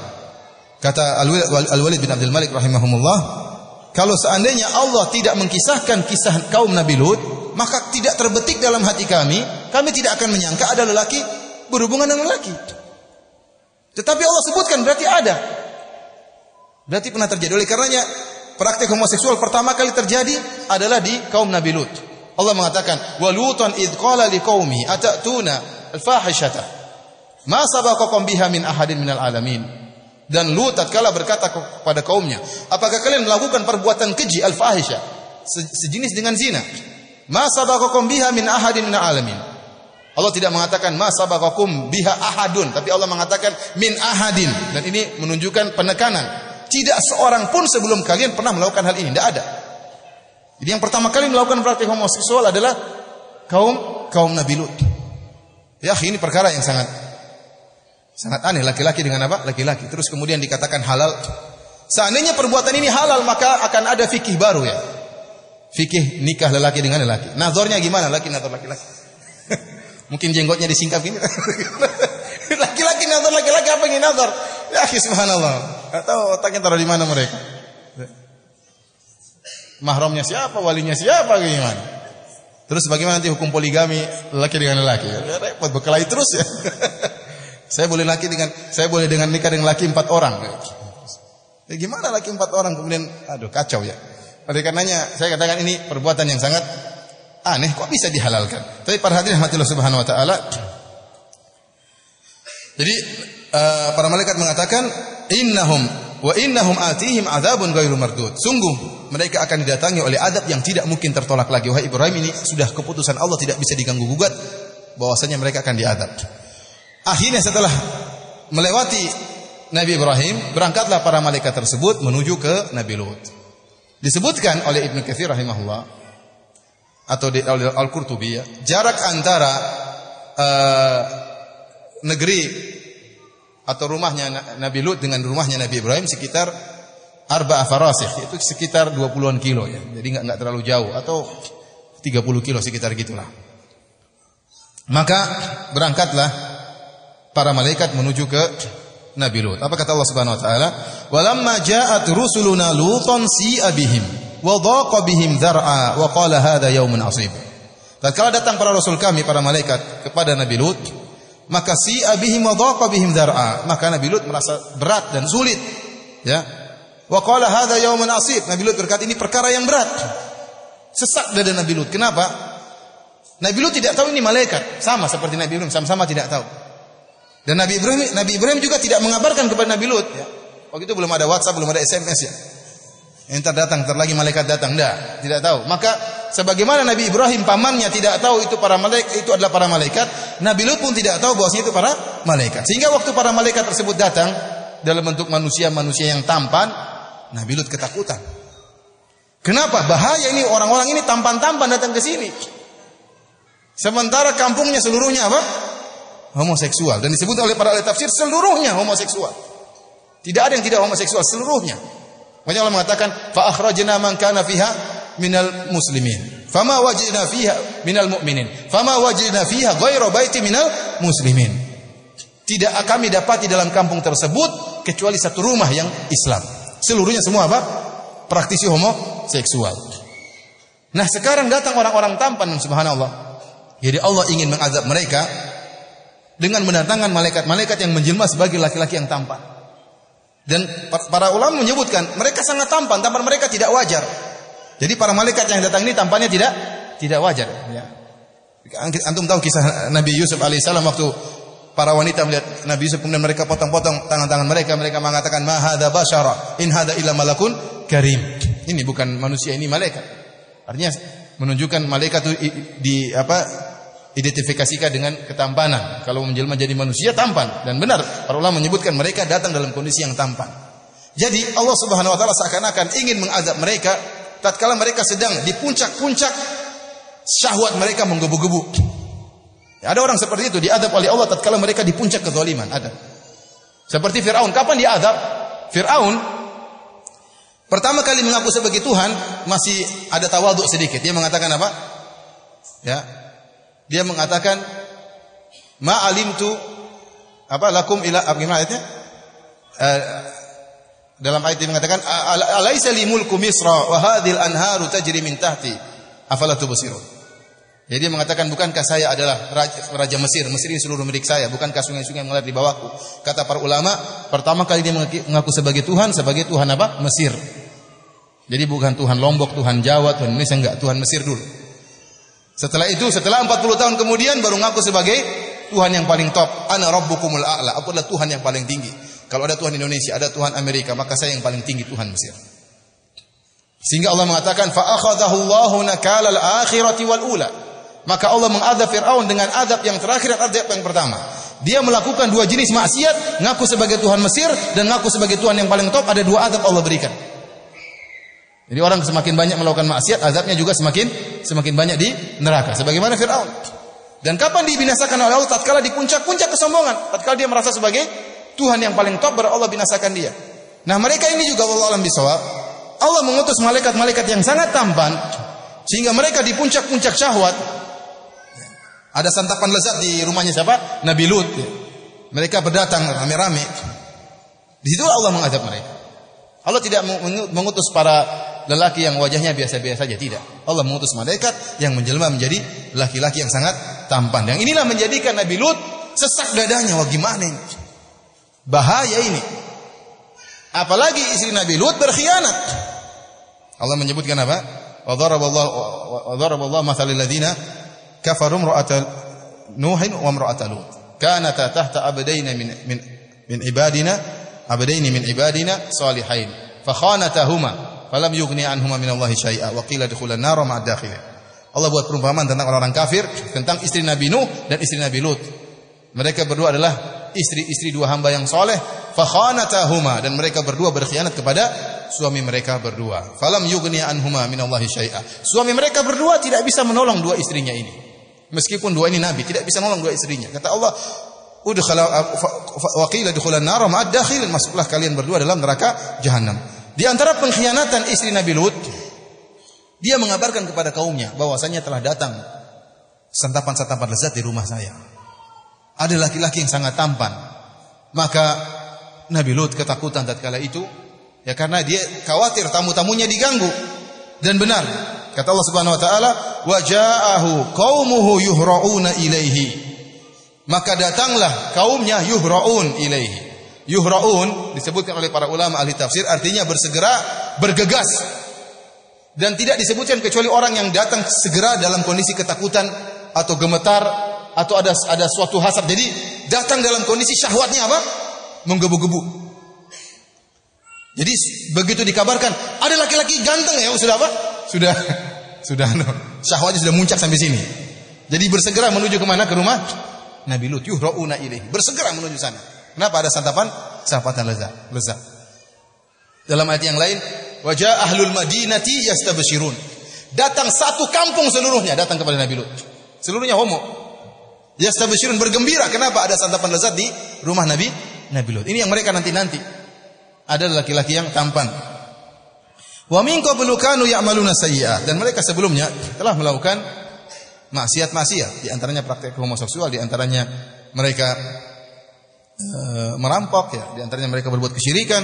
Kata Al-Walid bin Abdul Malik rahimahumullah, kalau seandainya Allah tidak mengkisahkan kisah kaum Nabi Lut, maka tidak terbetik dalam hati kami tidak akan menyangka ada lelaki berhubungan dengan lelaki. Tetapi Allah sebutkan, berarti ada. Berarti pernah terjadi. Oleh karenanya praktek homoseksual pertama kali terjadi adalah di kaum Nabi Lut. Allah mengatakan, "Wa Lutan idz qala liqaumi atatuna al-fahishata ma sabaqakum biha min ahadin minal alamin." Dan Lut tatkala berkata kepada kaumnya, "Apakah kalian melakukan perbuatan keji al-fahisha, sejenis dengan zina? Ma sabaqakum biha min ahadin minal alamin." Allah tidak mengatakan ma sabaqakum biha ahadun, tapi Allah mengatakan min ahadin, dan ini menunjukkan penekanan. Tidak seorang pun sebelum kalian pernah melakukan hal ini, tidak ada. Jadi yang pertama kali melakukan praktik homoseksual adalah kaum Nabi Lut. Ya, ini perkara yang sangat aneh, laki-laki dengan apa? Laki-laki. Terus kemudian dikatakan halal. Seandainya perbuatan ini halal, maka akan ada fikih baru ya. Fikih nikah lelaki dengan lelaki. Nazarnya gimana? Nazar laki-laki. Mungkin jenggotnya disingkap gini. Laki-laki nazar, laki-laki apa ini nazar? Ya, subhanallah. Atau otaknya taruh di mana mereka? Mahramnya siapa? Walinya siapa? Gimana? Terus bagaimana nanti hukum poligami laki dengan laki? Ya, repot, berkelahi terus ya. Saya boleh dengan nikah dengan laki 4 orang. Ya, gimana laki 4 orang kemudian kacau ya. Oleh karenanya saya katakan ini perbuatan yang sangat aneh, kok bisa dihalalkan. Tapi para hadirin rahmatillah subhanahu wa taala. Jadi para malaikat mengatakan innahum atihim adzabun ghairu mardud. Sungguh mereka akan didatangi oleh adab yang tidak mungkin tertolak lagi. Wahai Ibrahim, ini sudah keputusan Allah, tidak bisa diganggu gugat bahwasanya mereka akan diadab. Akhirnya setelah melewati Nabi Ibrahim, berangkatlah para malaikat tersebut menuju ke Nabi Lut. Disebutkan oleh Ibnu Katsir rahimahullah atau oleh Al-Qurtubi, ya, jarak antara negeri atau rumahnya Nabi Lut dengan rumahnya Nabi Ibrahim sekitar 4 farasikh, itu sekitar 20-an kilo ya. Jadi enggak terlalu jauh, atau 30 kilo sekitar gitulah. Maka berangkatlah para malaikat menuju ke Nabi Lut. Apa kata Allah Subhanahu wa taala? "Walamma ja'at rusuluna Lutan si'a bihim wa dhaqa bihim dzar'a wa qala hadza yaumun 'asib." Tatkala datang para rasul kami, para malaikat kepada Nabi Lut, maka si'a bihim wa dhaqa bihim dzar'a, maka Nabi Lut merasa berat dan sulit, ya. Wa qala hadza yaumun asib. Nabi Lut berkata ini perkara yang berat. Sesak dada Nabi Lut. Kenapa? Nabi Lut tidak tahu ini malaikat. Sama seperti Nabi Ibrahim, sama-sama tidak tahu. Dan Nabi Ibrahim juga tidak mengabarkan kepada Nabi Lut. Ya. Waktu itu belum ada WhatsApp, belum ada SMS ya. Entar datang, entar lagi malaikat datang. Tidak tahu. Maka sebagaimana Nabi Ibrahim pamannya tidak tahu itu para malaikat, itu adalah para malaikat, Nabi Lut pun tidak tahu bahwasanya itu para malaikat. Sehingga waktu para malaikat tersebut datang dalam bentuk manusia yang tampan, Nabi Lut ketakutan. Kenapa? Bahaya ini, orang-orang ini tampan-tampan datang ke sini. Sementara kampungnya seluruhnya apa? Homoseksual. Dan disebut oleh para ahli tafsir seluruhnya homoseksual. Tidak ada yang tidak homoseksual, seluruhnya. Makanya Allah mengatakan fa akhrajna man kana fiha minal muslimin. Fama wajidna fiha minal mu'minin. Fama wajidna fiha ghairu baiti minal muslimin. Tidak kami dapati dalam kampung tersebut kecuali satu rumah yang Islam. Seluruhnya semua apa? Praktisi homoseksual. Nah, sekarang datang orang-orang tampan, subhanallah. Jadi Allah ingin mengazab mereka dengan mendatangkan malaikat-malaikat yang menjelma sebagai laki-laki yang tampan. Dan para ulama menyebutkan mereka sangat tampan mereka tidak wajar. Jadi para malaikat yang datang ini tampannya tidak wajar. Ya. Antum tahu kisah Nabi Yusuf alaihissalam waktu para wanita melihat Nabi Yusuf kemudian mereka potong-potong tangan-tangan mereka mengatakan ma hadza basyara in hadza illa malakun karim. Ini bukan manusia, ini malaikat. Artinya menunjukkan malaikat itu identifikasikan dengan ketampanan. Kalau menjelma jadi manusia tampan, dan benar para ulama menyebutkan mereka datang dalam kondisi yang tampan. Jadi Allah Subhanahu wa taala seakan-akan ingin mengazab mereka tatkala mereka sedang di puncak-puncak syahwat mereka menggebu-gebu. Ya, ada orang seperti itu diazab oleh Allah tatkala mereka di puncak kezaliman, ada. Seperti Firaun, kapan diazab? Firaun pertama kali mengaku sebagai Tuhan masih ada tawadhu sedikit. Dia mengatakan apa? Ya. Dia mengatakan ma alimtu lakum ila gimana ayatnya? Dalam ayat dia mengatakan alaisa li mulku misra wa hadhil anharu tajri min tahti afala tubsirun. Jadi dia mengatakan bukankah saya adalah raja Mesir ini seluruh milik saya, bukankah sungai-sungai mengalir di bawahku? Kata para ulama, pertama kali dia mengaku sebagai Tuhan apa? Mesir. Jadi bukan Tuhan Lombok, Tuhan Jawa, Tuhan Indonesia, enggak, Tuhan Mesir dulu. Setelah 40 tahun kemudian baru ngaku sebagai Tuhan yang paling top. Ana rabbukumul a'la. Aku adalah Tuhan yang paling tinggi. Kalau ada Tuhan Indonesia, ada Tuhan Amerika, maka saya yang paling tinggi, Tuhan Mesir. Sehingga Allah mengatakan fa akhadhahu Allahu nakalal akhirati wal ula. Maka Allah mengazab Firaun dengan azab yang terakhir dan azab yang pertama. Dia melakukan dua jenis maksiat, ngaku sebagai Tuhan Mesir dan ngaku sebagai Tuhan yang paling top, ada dua azab Allah berikan. Jadi orang semakin banyak melakukan maksiat, azabnya juga semakin banyak di neraka. Sebagaimana Firaun. Dan kapan dibinasakan oleh Allah? Tatkala di puncak-puncak kesombongan. Tatkala dia merasa sebagai Tuhan yang paling top, baru Allah binasakan dia. Nah, mereka ini juga wallahu a'lam bishawab. Allah mengutus malaikat-malaikat yang sangat tampan sehingga mereka di puncak-puncak syahwat. Ada santapan lezat di rumahnya siapa? Nabi Lut. Mereka berdatang rame-rame. Di situ Allah mengazab mereka. Allah tidak mengutus para lelaki yang wajahnya biasa-biasa saja, tidak. Allah mengutus malaikat yang menjelma menjadi laki-laki yang sangat tampan. Yang inilah menjadikan Nabi Lut sesak dadanya. Wah, gimana ini? Bahaya ini. Apalagi istri Nabi Lut berkhianat. Allah menyebutkan apa? Wa daraballahu mathalal ladzina kafaru imra'ata Nuhin wa imra'ata Lut. Kanata tahta abdaini min ibadina salihain. Fa khanatahuma falam yughni anhuma minallahi syai'a wa qila dukhulan nar ma'ad dakhilin. Allah buat perumpamaan tentang orang kafir, tentang istri Nabi Nuh dan istri Nabi Lut. Mereka berdua adalah istri-istri dua hamba yang soleh. Fa khanatahuma, dan mereka berdua berkhianat kepada suami mereka berdua. Falam yughni anhuma minallahi syai'a. Suami mereka berdua tidak bisa menolong dua istrinya ini. Meskipun dua ini nabi, tidak bisa menolong dua istrinya. Kata Allah, udkhala wa qila dukhulan nar ma'ad dakhilin, masuklah kalian berdua dalam neraka jahanam. Di antara pengkhianatan istri Nabi Lut, dia mengabarkan kepada kaumnya bahwasanya telah datang santapan-santapan lezat di rumah saya. Ada laki-laki yang sangat tampan. Maka Nabi Lut ketakutan tatkala itu, ya karena dia khawatir tamu-tamunya diganggu. Dan benar, kata Allah Subhanahu wa taala, wa ja'ahu qaumuhu yuhra'una ilaihi. Maka datanglah kaumnya yuhra'un ilaihi. Yuhra'un disebutkan oleh para ulama ahli tafsir artinya bersegera, bergegas. Dan tidak disebutkan kecuali orang yang datang segera dalam kondisi ketakutan atau gemetar atau ada suatu hasad. Jadi datang dalam kondisi syahwatnya apa? Menggebu-gebu. Jadi begitu dikabarkan ada laki-laki ganteng ya, sudah apa? Sudah syahwatnya sudah muncak sampai sini. Jadi bersegera menuju kemana? Ke rumah Nabi Lut. Yuhra'una ilaihi. Bersegera menuju sana. Kenapa? Ada santapan lezat. Dalam ayat yang lain, wajah ahlul madinati yastabshirun. Datang satu kampung seluruhnya datang kepada Nabi Lut. Seluruhnya homo. Yastabshirun, bergembira. Kenapa? Ada santapan lezat di rumah Nabi Lut. Ini yang mereka nanti. Ada laki-laki yang tampan. Wa min qablu kanu ya'maluna sayyi'at. Dan mereka sebelumnya telah melakukan maksiat. Di antaranya praktek homoseksual, di antaranya mereka merampok ya, di antaranya mereka berbuat kesyirikan.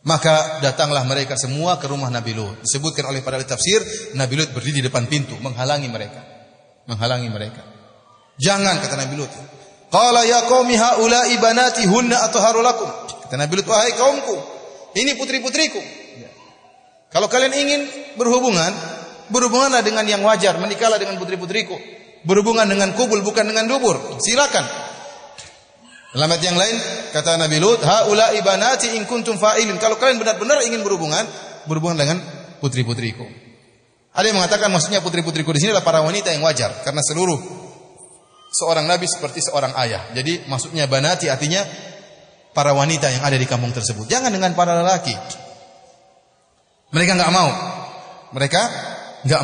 Maka datanglah mereka semua ke rumah Nabi Lut. Disebutkan oleh para ahli tafsir, Nabi Lut berdiri di depan pintu menghalangi mereka. Jangan, kata Nabi Lut. Qala ya qaumi haula'i banati hunna atharu lakum. Kata Nabi Lut, wahai kaumku, ini putri-putriku. Kalau kalian ingin berhubunganlah dengan yang wajar, menikahlah dengan putri-putriku. Berhubungan dengan kubul bukan dengan dubur. Silakan. Dalam ayat yang lain kata Nabi Lut, haula'i banati in kuntum fa'ilin. Kalau kalian benar-benar ingin berhubungan dengan putri-putriku. Ada yang mengatakan maksudnya putri-putriku di sini adalah para wanita yang wajar, karena seluruh seorang nabi seperti seorang ayah. Jadi maksudnya banati artinya para wanita yang ada di kampung tersebut. Jangan dengan para lelaki. Mereka enggak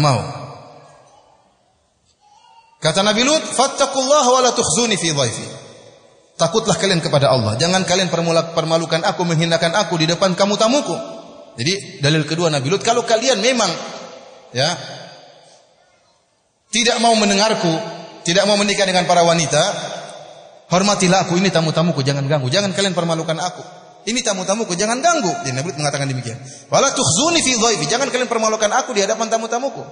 mau. Kata Nabi Lut, fattaqullaha wa la tukhzuni fi dhaifi. Takutlah kalian kepada Allah. Jangan kalian permalukan aku, menghinakan aku di depan kamu tamuku. Jadi dalil kedua Nabi Lut, kalau kalian memang ya tidak mau mendengarku, tidak mau menikah dengan para wanita, hormatilah aku, ini tamu-tamuku, jangan ganggu. Jangan kalian permalukan aku. Ini tamu-tamuku, jangan ganggu. Jadi Nabi Lut mengatakan demikian. Wala tukhzuni fi dhaifi. Jangan kalian permalukan aku di hadapan tamu-tamuku.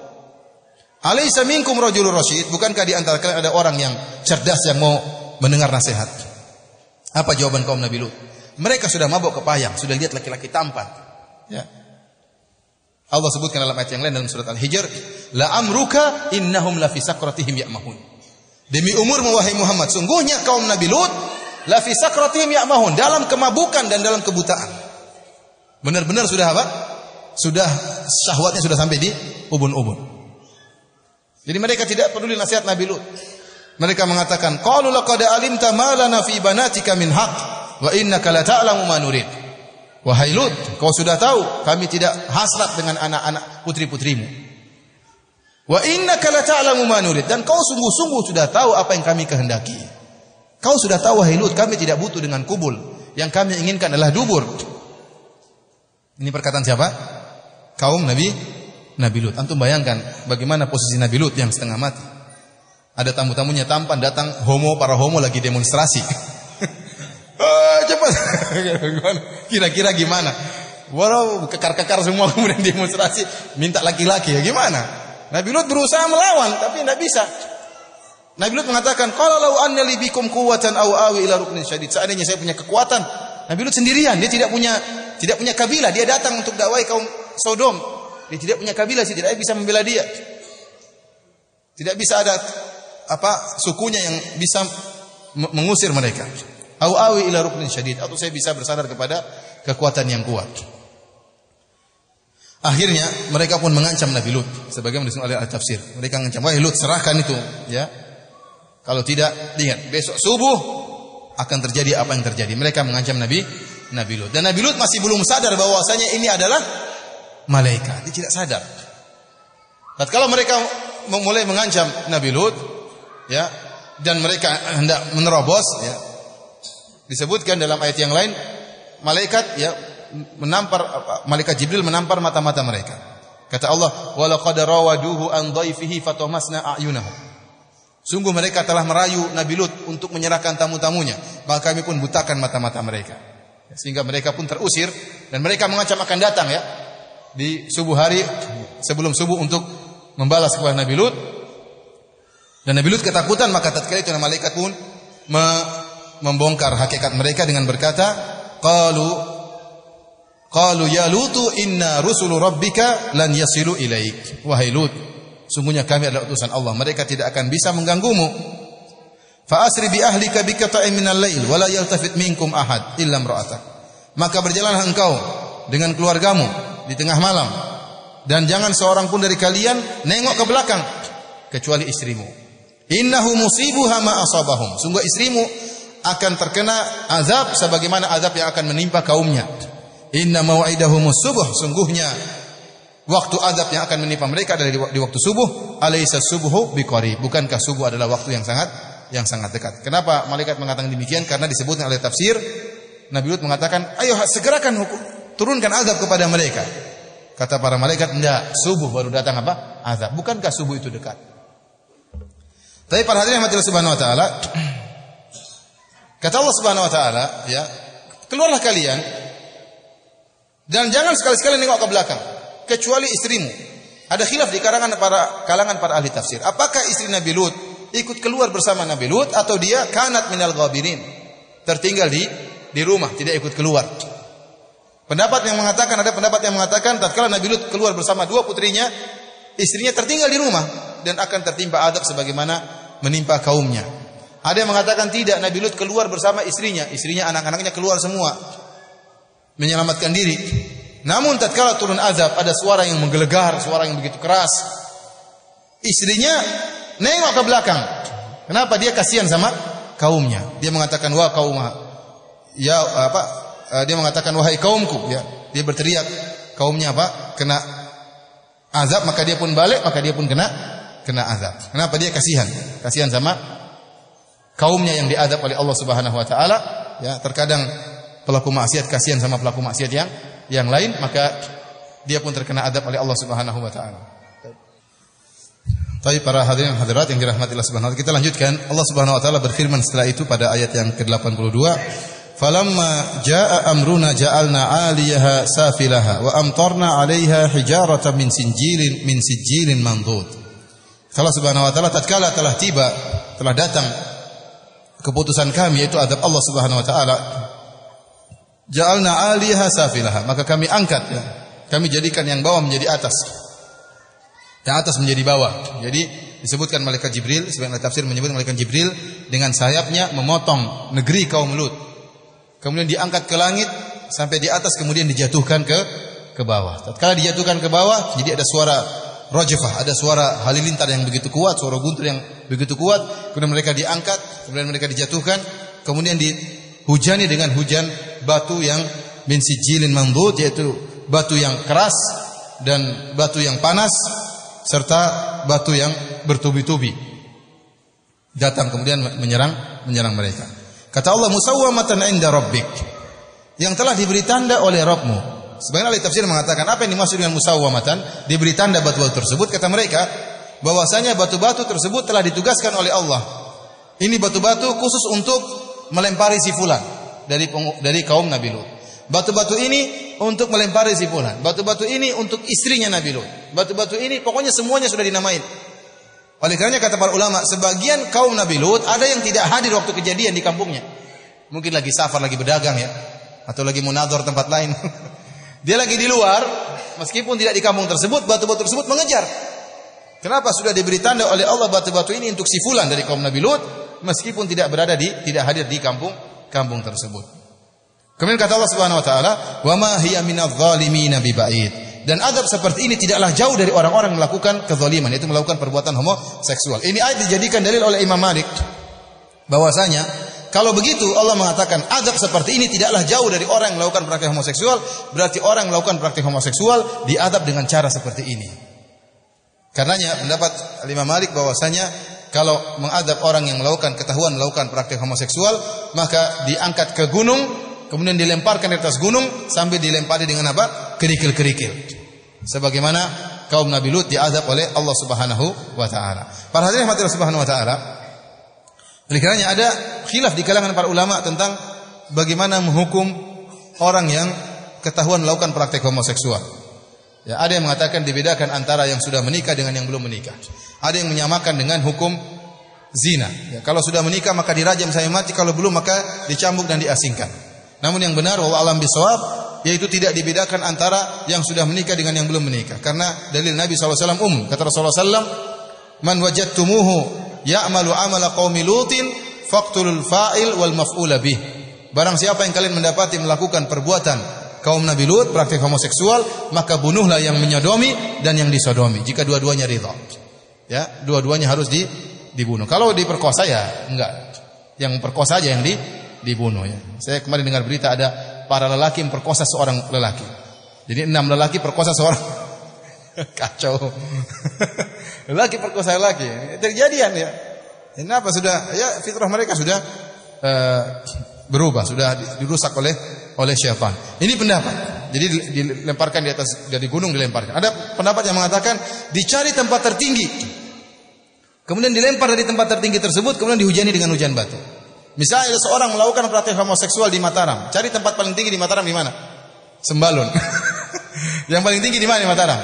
Alaysa minkum rajulur rasyid. Bukankah di antara kalian ada orang yang cerdas yang mau mendengar nasihat? Apa jawaban kaum Nabi Lut? Mereka sudah mabuk kepayang, sudah lihat laki-laki tampan. Ya. Allah sebutkan dalam ayat yang lain dalam surat Al-Hijr, la amruka innahum la fi sakratihim ya'mahun. Demi umurmu wahai Muhammad, sungguhnya kaum Nabi Lut la fi sakratihim ya'mahun, dalam kemabukan dan dalam kebutaan. Benar-benar sudah apa? Sudah syahwatnya sudah sampai di ubun-ubun. Jadi mereka tidak peduli nasihat Nabi Lut. Mereka mengatakan, qalu laqad alimta ma lana fi banatika min haqq wa innaka la ta'lamu ma nurid. Wahai Lut, kau sudah tahu kami tidak hasrat dengan anak-anak putri-putrimu. Wa innaka la ta'lamu ma nurid, dan kau sungguh-sungguh sudah tahu apa yang kami kehendaki. Kau sudah tahu wahai Lut, kami tidak butuh dengan kubul. Yang kami inginkan adalah dubur. Ini perkataan siapa? Kaum Nabi Lut. Antum bayangkan bagaimana posisi Nabi Lut yang setengah mati. Ada tamu-tamunya tampan, datang para homo lagi demonstrasi. Cepat. Kira-kira gimana? Walau kekar-kekar semua kemudian demonstrasi, minta laki-laki ya gimana? Nabi Lut berusaha melawan tapi tidak bisa. Nabi Lut mengatakan, "Qala law anna li bikum quwwatan aw awi ila ruknin syadid." Seandainya saya punya kekuatan. Nabi Lut sendirian, dia tidak punya kabilah, dia datang untuk dakwai kaum Sodom. Dia tidak punya kabilah, dia tidak bisa membela dia. Tidak bisa ada sukunya yang bisa mengusir mereka. Au awi ila ruknin syadid, atau saya bisa bersandar kepada kekuatan yang kuat. Akhirnya mereka pun mengancam Nabi Lut sebagaimana disebut oleh al-tafsir. Mereka mengancam, "Wahai Lut, serahkan itu, ya. Kalau tidak, ingat besok subuh akan terjadi apa yang terjadi." Mereka mengancam Nabi Lut. Dan Nabi Lut masih belum sadar bahwasanya ini adalah malaikat. Dia tidak sadar. Tatkala mereka mulai mengancam Nabi Lut, ya, dan mereka hendak menerobos, ya, disebutkan dalam ayat yang lain, malaikat Jibril menampar mata-mata mereka. Kata Allah, "Wa laqad rawaduhu an dhaifihi fatamasna a'yunahum." Sungguh mereka telah merayu Nabi Lut untuk menyerahkan tamu-tamunya, maka kami pun butakan mata-mata mereka. Sehingga mereka pun terusir dan mereka mengancam akan datang, ya, di subuh hari sebelum subuh untuk membalas kepada Nabi Lut. Dan Nabi Lut ketakutan, maka tatkala itu malaikat pun membongkar hakikat mereka dengan berkata, qalu ya Lutu inna rusulu rabbika lan yasilu ilaik. Wahai Lut, sungguhnya kami adalah utusan Allah, mereka tidak akan bisa mengganggumu. Fa asri bi ahlika bi qata'in minal lail wa la yaltafit minkum ahad illa imra'atak. Maka berjalanlah engkau dengan keluargamu di tengah malam, dan jangan seorang pun dari kalian nengok ke belakang kecuali istrimu. Innahu musibuha ma asabahum. Sungguh istrimu akan terkena azab sebagaimana azab yang akan menimpa kaumnya. Inna mau'idahumus subuh. Sungguhnya waktu azab yang akan menimpa mereka adalah di waktu subuh. Alaysa subuhu biqarib. Bukankah subuh adalah waktu yang sangat dekat. Kenapa malaikat mengatakan demikian? Karena disebutkan oleh tafsir, Nabi Lut mengatakan, ayo segerakan turunkan azab kepada mereka. Kata para malaikat, enggak, subuh baru datang apa? Azab. Bukankah subuh itu dekat? Tapi para hadirin yang Subhanahu wa taala, kata Allah Subhanahu wa taala, ya, keluarlah kalian dan jangan sekali-sekali nengok ke belakang kecuali istrimu. Ada khilaf di kalangan para ahli tafsir. Apakah istri Nabi Lut ikut keluar bersama Nabi Lut atau dia kanat minal ghabirin, tertinggal di rumah, tidak ikut keluar? Ada pendapat yang mengatakan tatkala Nabi Lut keluar bersama dua putrinya, istrinya tertinggal di rumah dan akan tertimpa azab sebagaimana menimpa kaumnya. Ada yang mengatakan tidak, Nabi Lut keluar bersama istrinya, anak-anaknya keluar semua menyelamatkan diri. Namun tatkala turun azab, ada suara yang menggelegar, suara yang begitu keras. Istrinya nengok ke belakang. Kenapa? Dia kasihan sama kaumnya. Dia mengatakan wah kaumah. Dia mengatakan wahai kaumku, ya. Dia berteriak, kaumnya apa? Kena azab, maka dia pun balik, maka dia pun kena azab. Kenapa? Dia kasihan sama kaumnya yang diazab oleh Allah Subhanahu wa taala, ya. Terkadang pelaku maksiat kasihan sama pelaku maksiat yang lain, maka dia pun terkena azab oleh Allah Subhanahu wa taala. Tapi para hadirin hadirat yang dirahmati Allah Subhanahu wa taala, kita lanjutkan. Allah Subhanahu wa taala berfirman setelah itu pada ayat yang ke-82, "Falamma jaa amruna ja'alna 'aliyaha safilaha wa amtarna 'alaiha hijaratan min sijilin mandud." Allah Subhanahu wa taala tatkala telah datang keputusan kami, yaitu azab Allah Subhanahu wa taala, ja'alna 'aliyaha safilaha, maka kami angkat, ya. Kami jadikan yang bawah menjadi atas, yang atas menjadi bawah. Jadi disebutkan malaikat Jibril, sebagian tafsir menyebut malaikat Jibril dengan sayapnya memotong negeri kaum Lut. Kemudian diangkat ke langit sampai di atas, kemudian dijatuhkan ke bawah. Tatkala dijatuhkan ke bawah, jadi ada suara rajfah, ada suara halilintar yang begitu kuat, suara guntur yang begitu kuat. Kemudian mereka diangkat, kemudian mereka dijatuhkan, kemudian dihujani dengan hujan batu yang min sijilin mandud, yaitu batu yang keras dan batu yang panas serta batu yang bertubi-tubi datang kemudian menyerang mereka. Kata Allah, musawwamatan 'inda rabbik, yang telah diberi tanda oleh Rabbmu. Sebagian ahli tafsir mengatakan apa yang dimaksud dengan musawwamatan, diberi tanda batu-batu tersebut. Kata mereka bahwasanya batu-batu tersebut telah ditugaskan oleh Allah. Ini batu-batu khusus untuk melempari si fulan dari kaum Nabi Lut. Batu-batu ini untuk melempari si fulan. Batu-batu ini untuk istrinya Nabi Lut. Batu-batu ini pokoknya semuanya sudah dinamain. Oleh karenanya kata para ulama, sebagian kaum Nabi Lut ada yang tidak hadir waktu kejadian di kampungnya. Mungkin lagi safar, lagi berdagang, ya, atau lagi munadzar tempat lain. Dia lagi di luar, meskipun tidak di kampung tersebut, batu-batu tersebut mengejar. Kenapa? Sudah diberi tanda oleh Allah batu-batu ini untuk si fulan dari kaum Nabi Lut, meskipun tidak hadir di kampung tersebut. Kemudian kata Allah Subhanahu wa taala, "Wa ma hiya minadh dhalimin biba'id." Dan azab seperti ini tidaklah jauh dari orang-orang melakukan kezaliman, yaitu melakukan perbuatan homoseksual. Ini ayat dijadikan dalil oleh Imam Malik bahwasanya kalau begitu Allah mengatakan azab seperti ini tidaklah jauh dari orang yang melakukan praktik homoseksual, berarti orang yang melakukan praktik homoseksual diazab dengan cara seperti ini. Karenanya pendapat Imam Malik bahwasanya kalau mengazab orang yang ketahuan melakukan praktik homoseksual, maka diangkat ke gunung, kemudian dilemparkan di atas gunung sambil dilempari dengan apa? Kerikil-kerikil. Sebagaimana kaum Nabi Lut diazab oleh Allah Subhanahu wa taala. Para hadirin Allah Subhanahu wa taala, oleh karenanya ada khilaf di kalangan para ulama tentang bagaimana menghukum orang yang ketahuan melakukan praktek homoseksual. Ya, ada yang mengatakan dibedakan antara yang sudah menikah dengan yang belum menikah. Ada yang menyamakan dengan hukum zina. Ya, kalau sudah menikah maka dirajam sampai mati, kalau belum maka dicambuk dan diasingkan. Namun yang benar wallahu a'lam bishawab, yaitu tidak dibedakan antara yang sudah menikah dengan yang belum menikah. Karena dalil Nabi SAW umum. Kata Rasulullah SAW, man wajadtumuhu ya'malu amala qaumi lutin faqtulul fa'il wal maf'ula bih. Barang siapa yang kalian mendapati melakukan perbuatan kaum Nabi Lut, praktik homoseksual, maka bunuhlah yang menyodomi dan yang disodomi. Jika dua-duanya ridha. Ya, dua-duanya harus dibunuh. Kalau diperkosa ya enggak. Yang perkosa aja yang dibunuh ya. Saya kemarin dengar berita ada para lelaki memperkosa seorang lelaki. Jadi 6 lelaki perkosa seorang. Kacau. Lelaki perkosa lelaki. Terjadian ya. Kenapa sudah ya fitrah mereka sudah berubah, sudah dirusak oleh syaitan. Ini pendapat. Jadi dilemparkan di atas dari gunung dilemparkan. Ada pendapat yang mengatakan dicari tempat tertinggi. Kemudian dilempar dari tempat tertinggi tersebut, kemudian dihujani dengan hujan batu. Misalnya seorang melakukan praktek homoseksual di Mataram, cari tempat paling tinggi di Mataram di mana? Sembalun. Yang paling tinggi di mana di Mataram?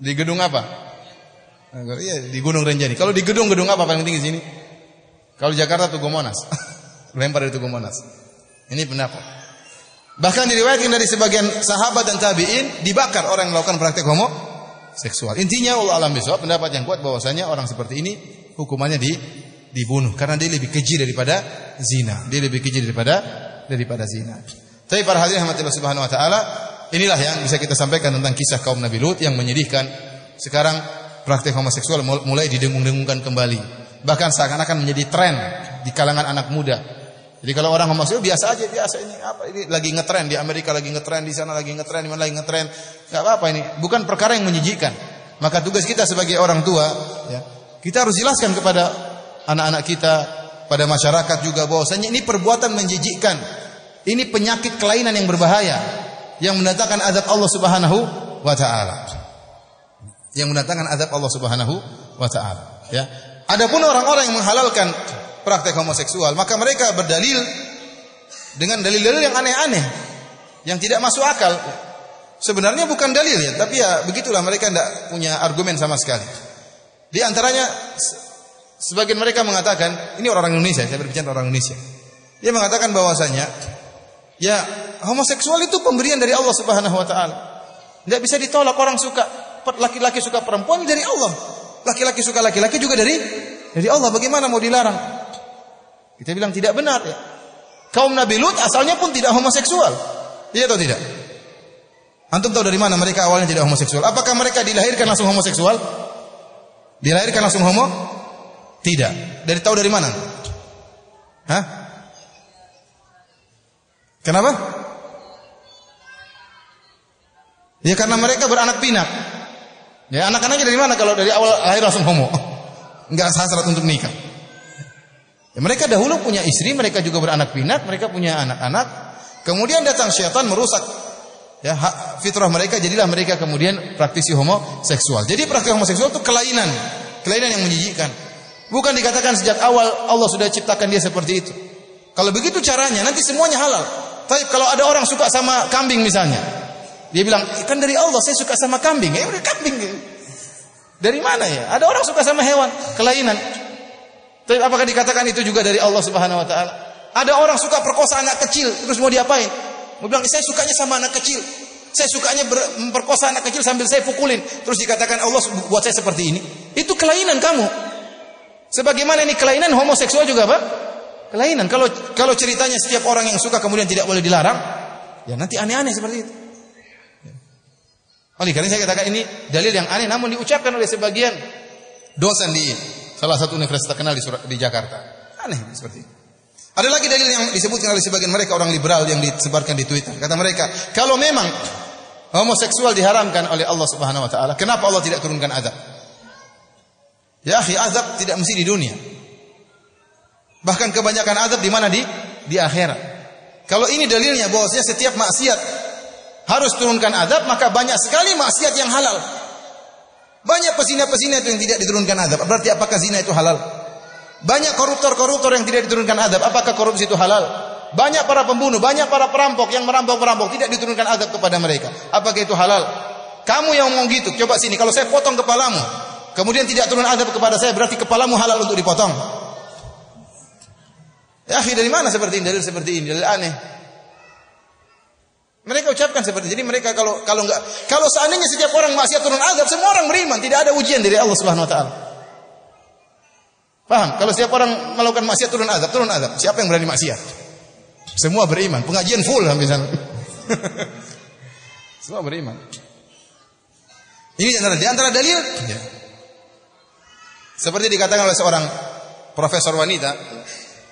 Di gedung apa? Iya, di Gunung Renjani. Kalau di gedung apa paling tinggi sini? Kalau Jakarta Tugu Monas. Lempar dari Tugu Monas. Ini pendapat. Bahkan diriwayatkan dari sebagian sahabat dan tabi'in dibakar orang yang melakukan praktek homoseksual. Intinya Allah alam bisawab, pendapat yang kuat bahwasanya orang seperti ini hukumannya dibunuh karena dia lebih keji daripada zina. Dia lebih keji daripada zina. Tapi para hadirin rahmatillah subhanahu wa taala, inilah yang bisa kita sampaikan tentang kisah kaum Nabi Lut yang menyedihkan. Sekarang praktek homoseksual mulai didengung-dengungkan kembali. Bahkan seakan-akan menjadi tren di kalangan anak muda. Jadi kalau orang homoseksual biasa aja, biasa ini apa ini lagi ngetren di Amerika, lagi ngetren di sana, lagi ngetren di mana lagi ngetren. Enggak apa-apa ini, bukan perkara yang menjijikkan. Maka tugas kita sebagai orang tua ya, kita harus jelaskan kepada anak-anak kita, pada masyarakat juga bahwasanya ini perbuatan menjijikkan. Ini penyakit kelainan yang berbahaya yang mendatangkan azab Allah Subhanahu wa taala. Yang mendatangkan azab Allah Subhanahu wa taala, ya. Adapun orang-orang yang menghalalkan praktek homoseksual, maka mereka berdalil dengan dalil-dalil yang aneh-aneh, yang tidak masuk akal. Sebenarnya bukan dalil ya, tapi ya begitulah, mereka tidak punya argumen sama sekali. Di antaranya sebagian mereka mengatakan, ini orang Indonesia, saya berbicara orang Indonesia. Dia mengatakan bahwasanya ya homoseksual itu pemberian dari Allah Subhanahu wa taala. Tidak bisa ditolak, orang suka laki-laki suka perempuan dari Allah. Laki-laki suka laki-laki juga dari Allah. Bagaimana mau dilarang? Kita bilang tidak benar ya. Kaum Nabi Lut asalnya pun tidak homoseksual. Iya atau tidak? Antum tahu dari mana mereka awalnya tidak homoseksual? Apakah mereka dilahirkan langsung homoseksual? Dilahirkan langsung homo? Tidak. Tahu dari mana? Hah? Kenapa? Ya karena mereka beranak pinak. Ya anak-anaknya dari mana kalau dari awal lahir langsung homo? Enggak sah syarat untuk nikah. Ya, mereka dahulu punya istri, mereka juga beranak pinak, mereka punya anak-anak. Kemudian datang syaitan merusak ya fitrah mereka, jadilah mereka kemudian praktisi homoseksual. Jadi praktik homoseksual itu kelainan yang menjijikkan. Bukan dikatakan sejak awal Allah sudah ciptakan dia seperti itu. Kalau begitu caranya nanti semuanya halal. Tapi kalau ada orang suka sama kambing misalnya, dia bilang, kan dari Allah saya suka sama kambing. Ya udah kambing. Dari mana ya? Ada orang suka sama hewan, kelainan. Tapi apakah dikatakan itu juga dari Allah Subhanahu wa taala? Ada orang suka perkosa anak kecil, terus mau diapain? Mau bilang, saya sukanya sama anak kecil. Saya sukanya memperkosa anak kecil sambil saya pukulin. Terus dikatakan Allah buat saya seperti ini. Itu kelainan kamu. Sebagaimana ini kelainan, homoseksual juga apa? Kelainan. Kalau ceritanya setiap orang yang suka kemudian tidak boleh dilarang, ya nanti aneh-aneh seperti itu. Oleh karena saya katakan ini dalil yang aneh, namun diucapkan oleh sebagian dosen di salah satu universitas terkenal di Jakarta. Aneh seperti itu. Ada lagi dalil yang disebutkan oleh sebagian mereka orang liberal yang disebarkan di Twitter. Kata mereka, kalau memang homoseksual diharamkan oleh Allah Subhanahu wa taala, kenapa Allah tidak turunkan azab? Ya akhi, azab tidak mesti di dunia. Bahkan kebanyakan azab di mana? Di akhirat. Kalau ini dalilnya bahwasanya setiap maksiat harus turunkan azab, maka banyak sekali maksiat yang halal. Banyak pezina-pezina itu yang tidak diturunkan azab. Berarti apakah zina itu halal? Banyak koruptor-koruptor yang tidak diturunkan azab. Apakah korupsi itu halal? Banyak para pembunuh, banyak para perampok yang merampok-merampok, tidak diturunkan azab kepada mereka. Apakah itu halal? Kamu yang ngomong gitu, coba sini, kalau saya potong kepalamu, kemudian tidak turun azab kepada saya, berarti kepalamu halal untuk dipotong. Ya akhi, dari mana seperti ini? Dalil seperti ini, dalil aneh. Mereka ucapkan seperti ini. Jadi mereka kalau seandainya setiap orang maksiat turun azab, semua orang beriman, tidak ada ujian dari Allah Subhanahu wa taala. Paham? Kalau setiap orang melakukan maksiat turun azab. Siapa yang berani maksiat? Semua beriman. Pengajian full sampai sana. Semua beriman. Ini di antara dalil. Ya. Seperti dikatakan oleh seorang profesor wanita,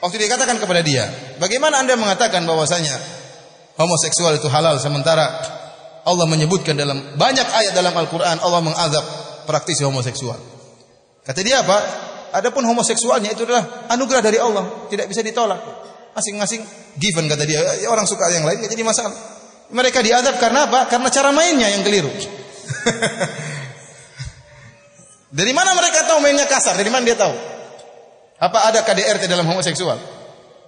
waktu dikatakan kepada dia, bagaimana Anda mengatakan bahwasanya homoseksual itu halal sementara Allah menyebutkan dalam banyak ayat dalam Al-Qur'an Allah mengazab praktisi homoseksual. Kata dia apa? Adapun homoseksualnya itu adalah anugerah dari Allah, tidak bisa ditolak. Masing-masing given kata dia. Orang suka yang lain enggak jadi masalah. Mereka diazab karena apa? Karena cara mainnya yang keliru. Dari mana mereka tahu mainnya kasar? Dari mana dia tahu? Apa ada KDRT dalam homoseksual?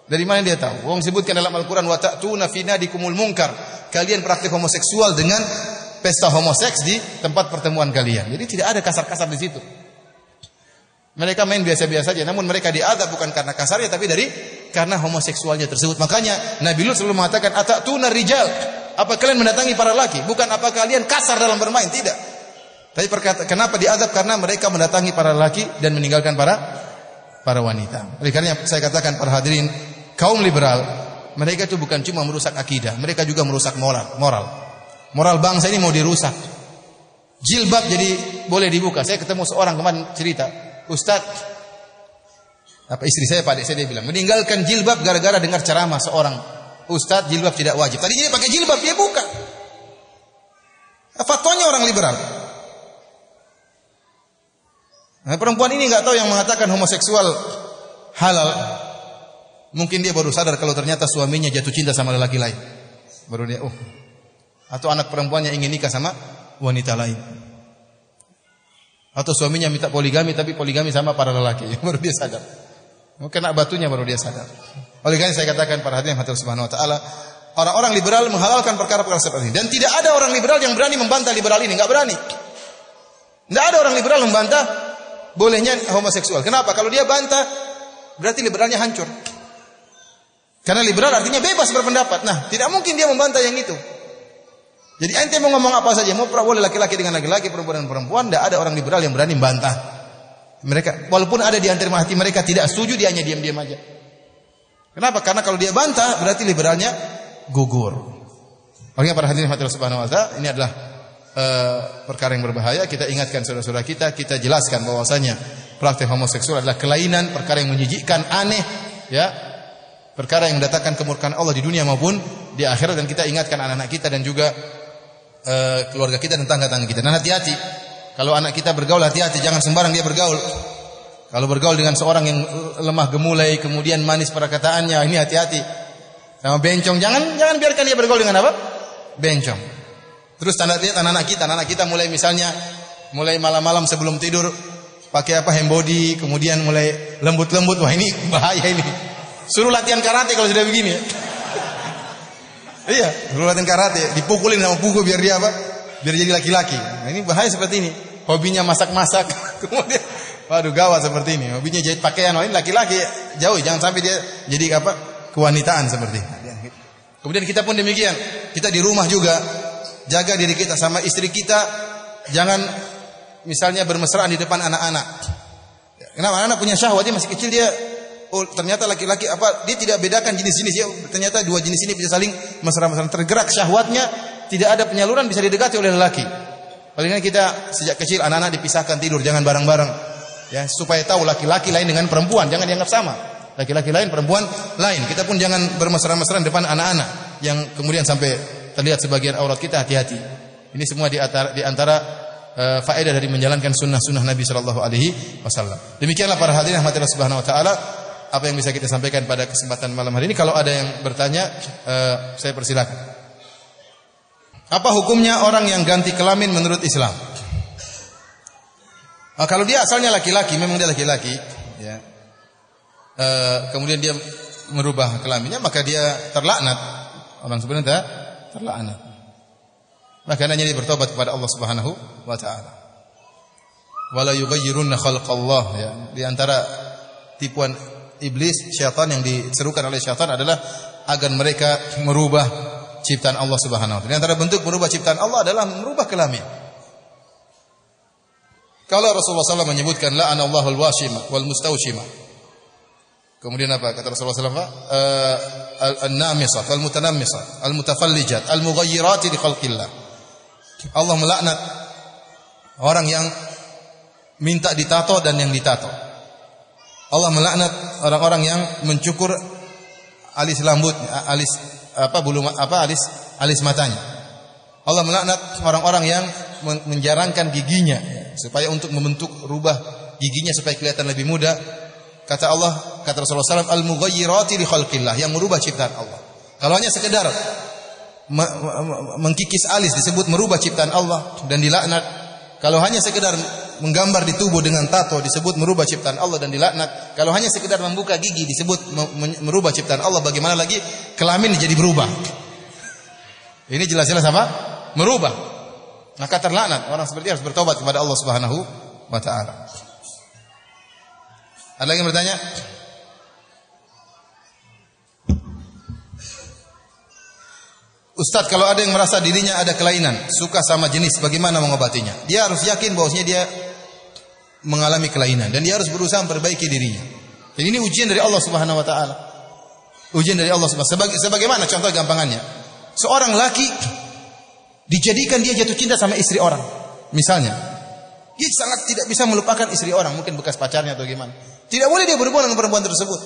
Dari mana dia tahu? Wong sebutkan dalam Al-Qur'an wa ta'tuna fi nadikumul munkar. Kalian praktik homoseksual dengan pesta homoseks di tempat pertemuan kalian. Jadi tidak ada kasar-kasar di situ. Mereka main biasa-biasa saja, namun mereka diazab bukan karena kasarnya tapi karena homoseksualnya tersebut. Makanya Nabi Lut selalu mengatakan atatuna rijal. Apa kalian mendatangi para laki? Bukan apa kalian kasar dalam bermain, tidak. Tapi kenapa diazab? Karena mereka mendatangi para laki dan meninggalkan para wanita. Oleh karena saya katakan para hadirin, kaum liberal, mereka itu bukan cuma merusak akidah, mereka juga merusak moral. Moral bangsa ini mau dirusak. Jilbab jadi boleh dibuka. Saya ketemu seorang kemarin cerita, Ustaz, apa istri saya, Pak Dek saya, dia bilang meninggalkan jilbab gara-gara dengar ceramah seorang Ustaz, jilbab tidak wajib. Tadi dia pakai jilbab, dia buka. Fatwanya orang liberal. Nah, perempuan ini nggak tahu yang mengatakan homoseksual halal. Mungkin dia baru sadar kalau ternyata suaminya jatuh cinta sama lelaki lain. Baru dia, atau anak perempuannya ingin nikah sama wanita lain. Atau suaminya minta poligami tapi poligami sama para lelaki. Baru dia sadar. Kena batunya baru dia sadar. Oleh karena saya katakan para hadirin Allah Subhanahu wa taala, orang-orang liberal menghalalkan perkara-perkara seperti ini dan tidak ada orang liberal yang berani membantah liberal ini, enggak berani. Enggak ada orang liberal membantah bolehnya homoseksual. Kenapa? Kalau dia bantah berarti liberalnya hancur. Karena liberal artinya bebas berpendapat. Nah, tidak mungkin dia membantah yang itu. Jadi ente mau ngomong apa saja, mau boleh laki-laki dengan laki-laki, perempuan dengan perempuan, tidak ada orang liberal yang berani membantah. Mereka walaupun ada di antara hati mereka tidak setuju, dia hanya diam-diam aja. Kenapa? Karena kalau dia bantah berarti liberalnya gugur. Makanya para hadirin Allah Subhanahu wa taala, ini adalah perkara yang berbahaya. Kita ingatkan saudara-saudara kita jelaskan bahwasanya praktik homoseksual adalah kelainan, perkara yang menjijikkan, aneh, ya. Perkara yang mendatangkan kemurkaan Allah di dunia maupun di akhirat, dan kita ingatkan anak-anak kita dan juga keluarga kita dan tangga-tangga kita. Dan hati-hati kalau anak kita bergaul, hati-hati jangan sembarang dia bergaul. Kalau bergaul dengan seorang yang lemah gemulai kemudian manis perkataannya, ini hati-hati. Sama bencong, jangan biarkan dia bergaul dengan apa? Bencong. Terus lihat anak-anak kita mulai malam-malam sebelum tidur pakai apa, hembody, kemudian mulai lembut-lembut. Wah, ini bahaya ini. Suruh latihan karate kalau sudah begini. Iya, suruh latihan karate, dipukulin sama pukul biar dia apa? Biar jadi laki-laki. Nah, ini bahaya seperti ini. Hobinya masak-masak. Kemudian waduh, gawat seperti ini. Hobinya jahit pakaian, ini laki-laki, jauh, jangan sampai dia jadi apa? Kewanitaan seperti ini. Kemudian kita pun demikian. Kita di rumah juga jaga diri kita sama istri kita, jangan misalnya bermesraan di depan anak-anak. Kenapa? Anak-anak punya syahwat, dia masih kecil, dia ternyata laki-laki apa, dia tidak bedakan jenis-jenis, ya ternyata dua jenis ini bisa saling mesra-mesraan, tergerak syahwatnya, tidak ada penyaluran, bisa didekati oleh lelaki. Palingan kita sejak kecil anak-anak dipisahkan tidur, jangan bareng-bareng, ya, supaya tahu laki-laki lain dengan perempuan, jangan dianggap sama. Laki-laki lain, perempuan lain. Kita pun jangan bermesra-mesraan depan anak-anak yang kemudian sampai terlihat sebagian aurat kita, hati-hati. Ini semua di antara faedah dari menjalankan sunnah-sunnah Nabi sallallahu alaihi wasallam. Demikianlah para hadirin rahmatillah subhanahu wa taala, apa yang bisa kita sampaikan pada kesempatan malam hari ini. Kalau ada yang bertanya, saya persilakan. Apa hukumnya orang yang ganti kelamin menurut Islam? Kalau dia asalnya laki-laki, memang dia laki-laki, ya. Kemudian dia merubah kelaminnya, maka dia terlaknat. Orang sebenarnya terlaknat. Maka hanya dia bertobat kepada Allah Subhanahu wa taala. wala yughayyirunna khalqallah ya. Di antara tipuan iblis, syaitan yang diserukan oleh syaitan adalah agar mereka merubah ciptaan Allah Subhanahu wa taala. Di antara bentuk merubah ciptaan Allah adalah merubah kelamin. Kalau Rasulullah SAW menyebutkan la'anallahu al-washima wal mustawshima. Kemudian apa kata Rasulullah SAW? An-namisat wal mutanammisat, al-mutafallijat, al-mughayyirat li khalqillah. Allah melaknat orang yang minta ditato dan yang ditato. Allah melaknat orang-orang yang mencukur alis rambut, alis matanya. Allah melaknat orang-orang yang menjarangkan giginya supaya untuk membentuk rubah giginya supaya kelihatan lebih muda. Kata Allah, kata Rasulullah SAW, al-mughayyirati li khalqillah, yang merubah ciptaan Allah. Kalau hanya sekedar mengkikis alis disebut merubah ciptaan Allah dan dilaknat. Kalau hanya sekedar menggambar di tubuh dengan tato disebut merubah ciptaan Allah dan dilaknat. Kalau hanya sekedar membuka gigi disebut merubah ciptaan Allah, bagaimana lagi kelamin jadi berubah? Ini jelas-jelas apa? Merubah. Maka terlaknat. Orang seperti harus bertobat kepada Allah Subhanahu wa taala. Ada lagi yang bertanya? Ustaz, kalau ada yang merasa dirinya ada kelainan, suka sama jenis, bagaimana mengobatinya? Dia harus yakin bahwasanya dia mengalami kelainan dan dia harus berusaha memperbaiki dirinya. Jadi ini ujian dari Allah Subhanahu wa taala. Ujian dari Allah Subhanahu wa taala. Sebagaimana contoh gampangannya. Seorang laki dijadikan dia jatuh cinta sama istri orang. Misalnya, dia sangat tidak bisa melupakan istri orang, mungkin bekas pacarnya atau gimana. Tidak boleh dia berhubungan dengan perempuan tersebut.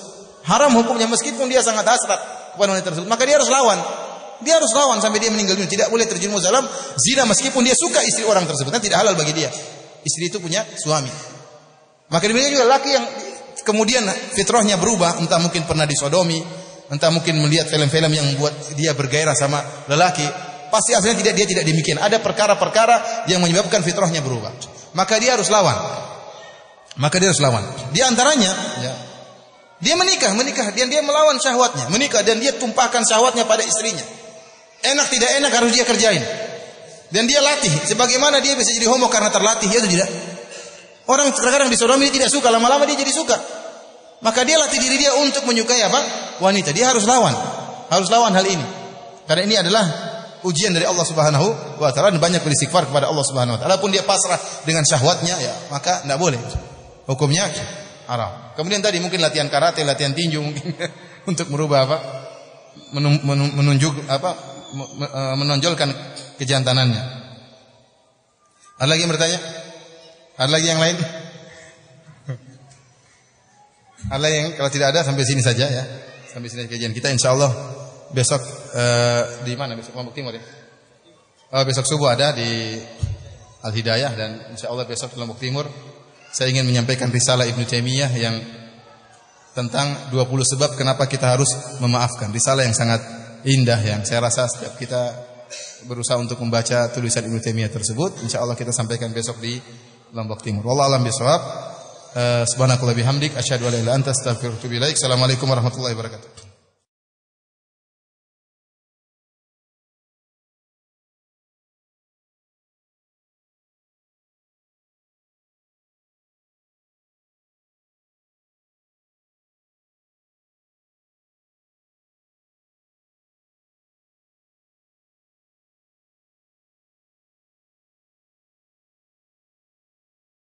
Haram hukumnya meskipun dia sangat hasrat kepada wanita tersebut. Maka dia harus lawan. Dia harus lawan sampai dia meninggal dunia. Tidak boleh terjerumus dalam zina meskipun dia suka istri orang tersebut. Kan tidak halal bagi dia. Istri itu punya suami. Maka demikian juga laki yang kemudian fitrahnya berubah, entah mungkin pernah disodomi, entah mungkin melihat film-film yang membuat dia bergairah sama lelaki, pasti aslinya dia tidak demikian. Ada perkara-perkara yang menyebabkan fitrahnya berubah. Maka dia harus lawan. Di antaranya, ya, dia menikah dan dia melawan syahwatnya, menikah dan dia tumpahkan syahwatnya pada istrinya. Enak tidak enak harus dia kerjain. Dan dia latih. Sebagaimana dia bisa jadi homo karena terlatih, ya atau tidak? Orang terkadang disodomi dia tidak suka, lama-lama dia jadi suka. Maka dia latih diri dia untuk menyukai apa? Wanita. Dia harus lawan. Harus lawan hal ini. Karena ini adalah ujian dari Allah Subhanahu wa taala dan banyak beristighfar kepada Allah Subhanahu wa taala. Walaupun dia pasrah dengan syahwatnya, ya, maka tidak boleh. Hukumnya haram. Kemudian tadi mungkin latihan karate, latihan tinju mungkin untuk merubah apa? Menonjolkan kejantanannya. Ada lagi yang bertanya? Ada lagi yang lain? Ada yang kalau tidak ada sampai sini saja ya. Sampai sini kajian kita insyaallah besok di mana besok Lombok Timur ya? Besok subuh ada di Al Hidayah dan insyaallah besok di Lombok Timur saya ingin menyampaikan risalah Ibnu Taimiyah yang tentang 20 sebab kenapa kita harus memaafkan. Risalah yang sangat indah yang saya rasa setiap kita berusaha untuk membaca tulisan Ibnu Taimiyah tersebut. Insyaallah kita sampaikan besok di Lombok Timur. Wallahu a'lam bishawab. Subhanallahi bihamdik asyhadu an la ilaha illa anta astaghfiruka wa atubu ilaik. Assalamualaikum warahmatullahi wabarakatuh.